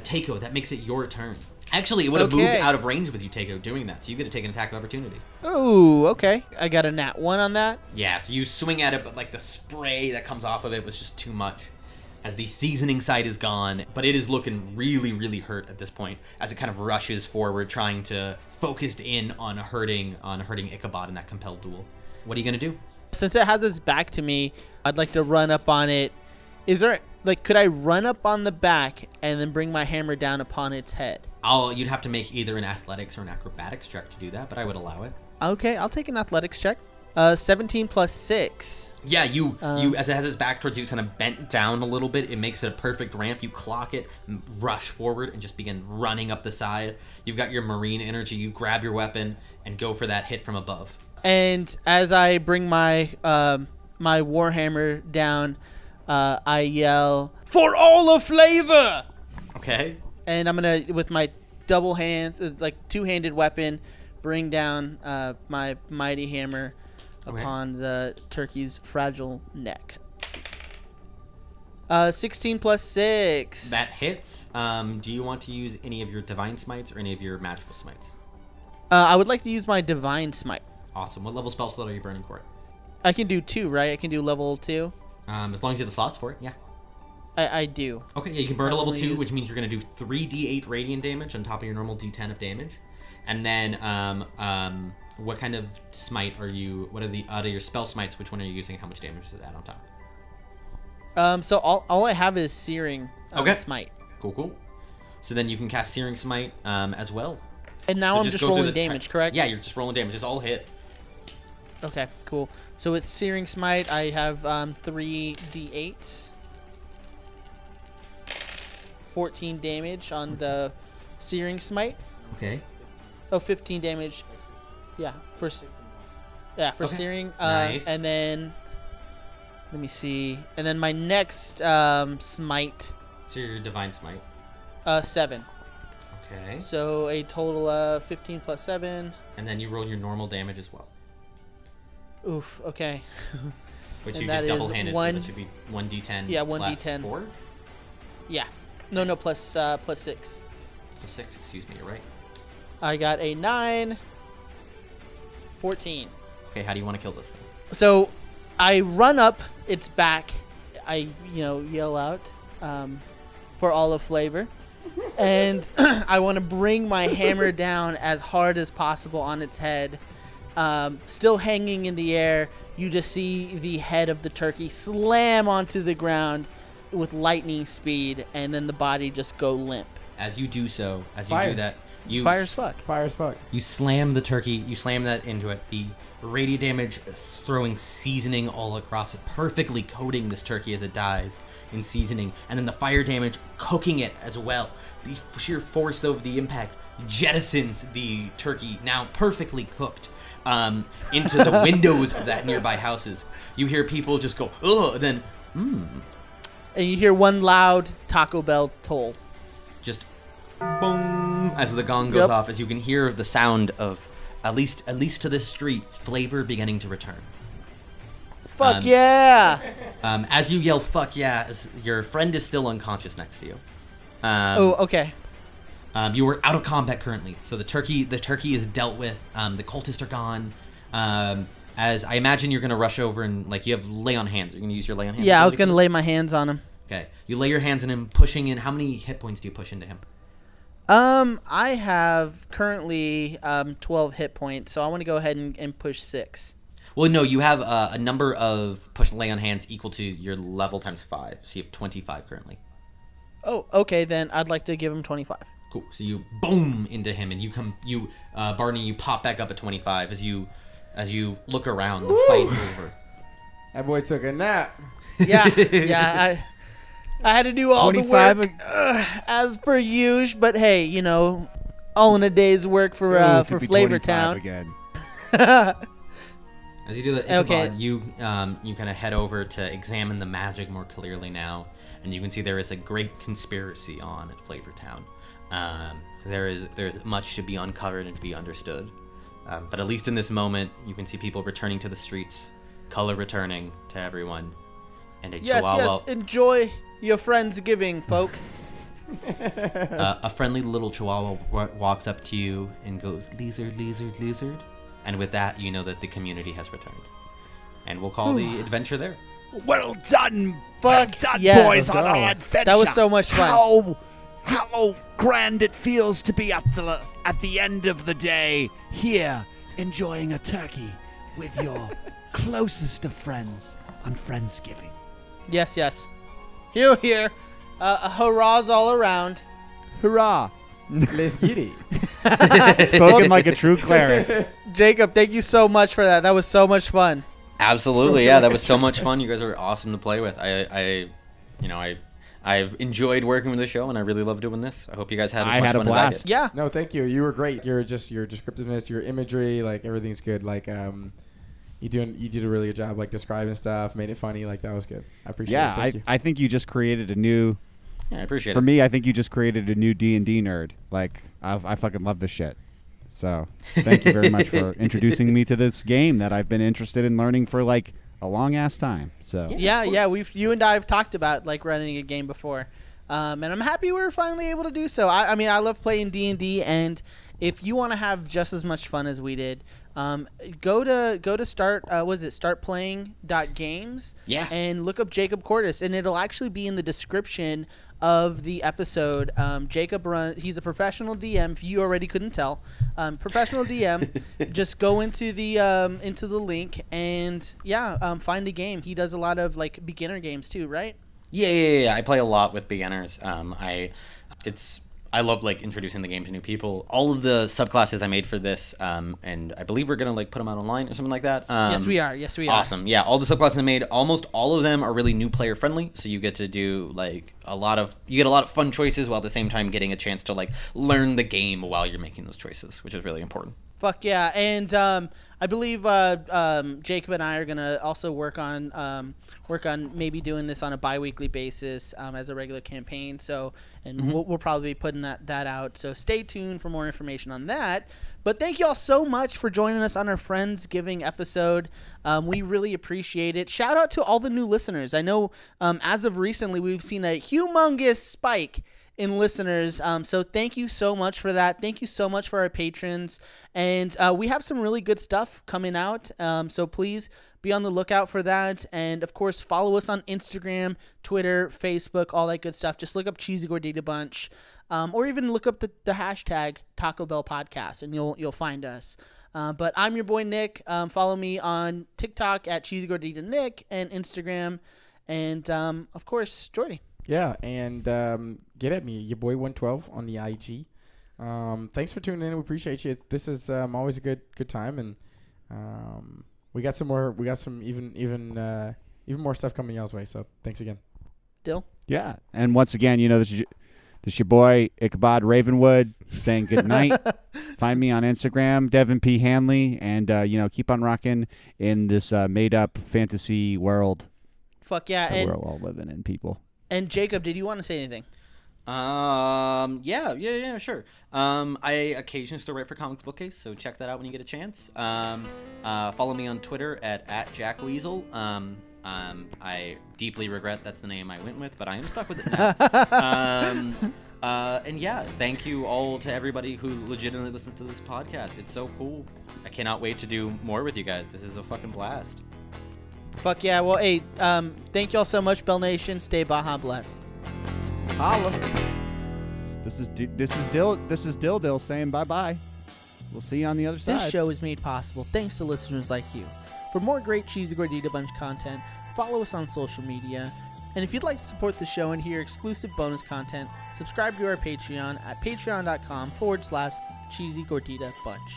Takeo, that makes it your turn. Actually, it would have moved out of range with you, Takeo, doing that, so you get to take an attack of opportunity. Oh, okay. I got a nat 1 on that. Yeah, so you swing at it, but like the spray that comes off of it was just too much. As the seasoning side is gone, but it is looking really, really hurt at this point as it kind of rushes forward, trying to focus in on hurting Ichabod in that compelled duel. What are you gonna do? Since it has its back to me, I'd like to run up on it. Is there could I run up on the back and then bring my hammer down upon its head? You'd have to make either an athletics or an acrobatics check to do that, but I would allow it. Okay, I'll take an athletics check. 17 plus 6. Yeah, you as it has its back towards you, kind of bent down a little bit. It makes it a perfect ramp. You clock it, rush forward, and just begin running up the side. You've got your marine energy. You grab your weapon and go for that hit from above. And as I bring my my warhammer down, I yell, "For all of flavor!" Okay. And I'm gonna, with my double hands, like two-handed weapon, bring down my mighty hammer upon the turkey's fragile neck. 16 plus 6. That hits. Do you want to use any of your divine smites or any of your magical smites? I would like to use my divine smite. Awesome. What level spell slot are you burning for it? I can do 2, right? I can do level 2. As long as you have the slots for it, yeah. I do. Okay, yeah, you can burn a level 2, which means you're going to do 3d8 radiant damage on top of your normal d10 of damage. And then, what kind of smite are you, what are the, out of your spell smites, which one are you using and how much damage does it add on top? So all I have is Searing Smite. Cool. So then you can cast Searing Smite as well. And now so I'm just rolling damage, correct? Yeah, you're just rolling damage. It's all hit. Okay, cool. So with Searing Smite, I have 3 d8s. 14 damage on the Searing Smite. Okay. Oh, 15 damage. Yeah, for Searing. Nice. And then, let me see. And then my next Smite. So your Divine Smite. 7. Okay. So a total of 15 plus 7. And then you roll your normal damage as well. Oof, okay. Which and you did double-handed, so one, that should be 1d10 yeah, plus 1d10. 4? Yeah. No, plus 6. Plus 6, excuse me, you're right. I got a 9. 14. Okay, how do you want to kill this thing? So I run up its back. I, yell out for all of flavor. And I want to bring my hammer down as hard as possible on its head. Still hanging in the air, you just see the head of the turkey slam onto the ground with lightning speed, and then the body just go limp. As you do so, Fire. do that, you Fire as fuck. You slam the turkey, you slam that into it. The radiant damage is throwing seasoning all across it, perfectly coating this turkey as it dies in seasoning. And then the fire damage cooking it as well. The sheer force of the impact jettisons the turkey, now perfectly cooked, into the windows of that nearby houses. You hear people just go, ugh, then, And you hear one loud Taco Bell toll. Just boom, as the gong goes off, as you can hear the sound of, at least to this street, flavor beginning to return. Fuck yeah! As you yell "fuck yeah," as your friend is still unconscious next to you. Okay. You are out of combat currently, so the turkey is dealt with. The cultists are gone. As I imagine, you're gonna rush over and you have lay on hands. You're gonna use your lay on hands. Yeah, I was gonna lay my hands on him. Okay, you lay your hands on him, pushing in. How many hit points do you push into him? I have currently 12 hit points, so I want to go ahead and push 6. Well, no, you have a number of lay on hands equal to your level times 5, so you have 25 currently. Oh, okay, then I'd like to give him 25. Cool. So you boom into him, and Barney, you pop back up at 25 as you look around. The fight over. That boy took a nap. Yeah. I had to do all the work as per usual, but hey, all in a day's work for Flavortown. Again. As you do that, Okay. Ichabod, you kind of head over to examine the magic more clearly now, and you can see there is a great conspiracy on at Flavortown. There's much to be uncovered and to be understood. But at least in this moment, you can see people returning to the streets, color returning to everyone, and a chihuahua. Yes, enjoy your Friendsgiving, folk. A friendly little chihuahua walks up to you and goes, "Lizard, lizard, lizard." And with that, you know that the community has returned. And we'll call the adventure there. Well done, Fuck done, yes. boys, Let's on go. our adventure. That was so much fun. How grand it feels to be at the end of the day here, enjoying a turkey with your closest of friends on Friendsgiving. Yes, yes. Here, here. Hurrahs all around. Hurrah! Let's get it. Spoken like a true cleric. Jacob, thank you so much for that. That was so much fun. Absolutely, yeah, that was so much fun. You guys are awesome to play with. I've enjoyed working with the show, and I really love doing this. I hope you guys had as I much had a fun blast. as I did. Yeah. No, thank you. You were great. Your descriptiveness, your imagery, like everything's good. Like you did a really good job, like describing stuff, made it funny. Like that was good. I appreciate it. Yeah, Thank you. I think you just created a new. Yeah, I appreciate For it. me, I think you just created a new D&D nerd. Like I fucking love this shit. So thank you very much for introducing me to this game that I've been interested in learning for like a long ass time. So Yeah, you and I have talked about like running a game before, and I'm happy we're finally able to do so. I mean, I love playing D&D, and if you want to have just as much fun as we did, go to startplaying.games. Yeah. And look up Jacob Cordas, and it'll actually be in the description of the episode. Jacob he's a professional DM, if you already couldn't tell. Professional DM. Just go into the link and find a game. He does a lot of like beginner games too, right? Yeah. I play a lot with beginners. I love like introducing the game to new people. All of the subclasses I made for this, and I believe we're gonna like put them out online or something like that. Yes, we are. Awesome. Yeah, all the subclasses I made, almost all of them are really new player friendly. So you get to do like a lot of fun choices while at the same time getting a chance to like learn the game while you're making those choices, which is really important. Fuck yeah. And I believe Jacob and I are gonna also work on maybe doing this on a bi-weekly basis as a regular campaign. So we'll probably be putting that out. So stay tuned for more information on that. But thank you all so much for joining us on our Friendsgiving episode. We really appreciate it. Shout out to all the new listeners. I know as of recently we've seen a humongous spike in listeners, so thank you so much for that. Thank you so much for our patrons, and we have some really good stuff coming out, so please be on the lookout for that. And of course, follow us on Instagram, Twitter, Facebook, all that good stuff. Just look up Cheesy Gordita Bunch, or even look up the hashtag Taco Bell Podcast, and you'll find us. But I'm your boy Nick. Follow me on TikTok at Cheesy Gordita Nick, and Instagram, and of course Jordy. Yeah, and get at me, your boy 112 on the IG. Thanks for tuning in. We appreciate you. This is always a good time, and we got some more. We got some even more stuff coming y'all's way. So thanks again. Dill. yeah, and once again, this is your boy Ichabod Ravenwood saying good night. Find me on Instagram, Devin P Hanley, and keep on rocking in this made up fantasy world Fuck yeah. that we're all living in, people. And Jacob, did you want to say anything? Yeah, sure. I occasionally still write for Comics Bookcase, so check that out when you get a chance. Follow me on Twitter at JackWeasel. I deeply regret that's the name I went with, but I am stuck with it now. And yeah, thank you all to everybody who legitimately listens to this podcast. It's so cool. I cannot wait to do more with you guys. This is a fucking blast. Fuck yeah. Well, hey, thank y'all so much, Bell Nation. Stay Baja blessed. Holla. This is Dill saying bye bye. We'll see you on the other side. This show is made possible thanks to listeners like you. For more great Cheesy Gordita Bunch content, follow us on social media. And if you'd like to support the show and hear exclusive bonus content, subscribe to our Patreon at patreon.com/Cheesy Gordita Bunch.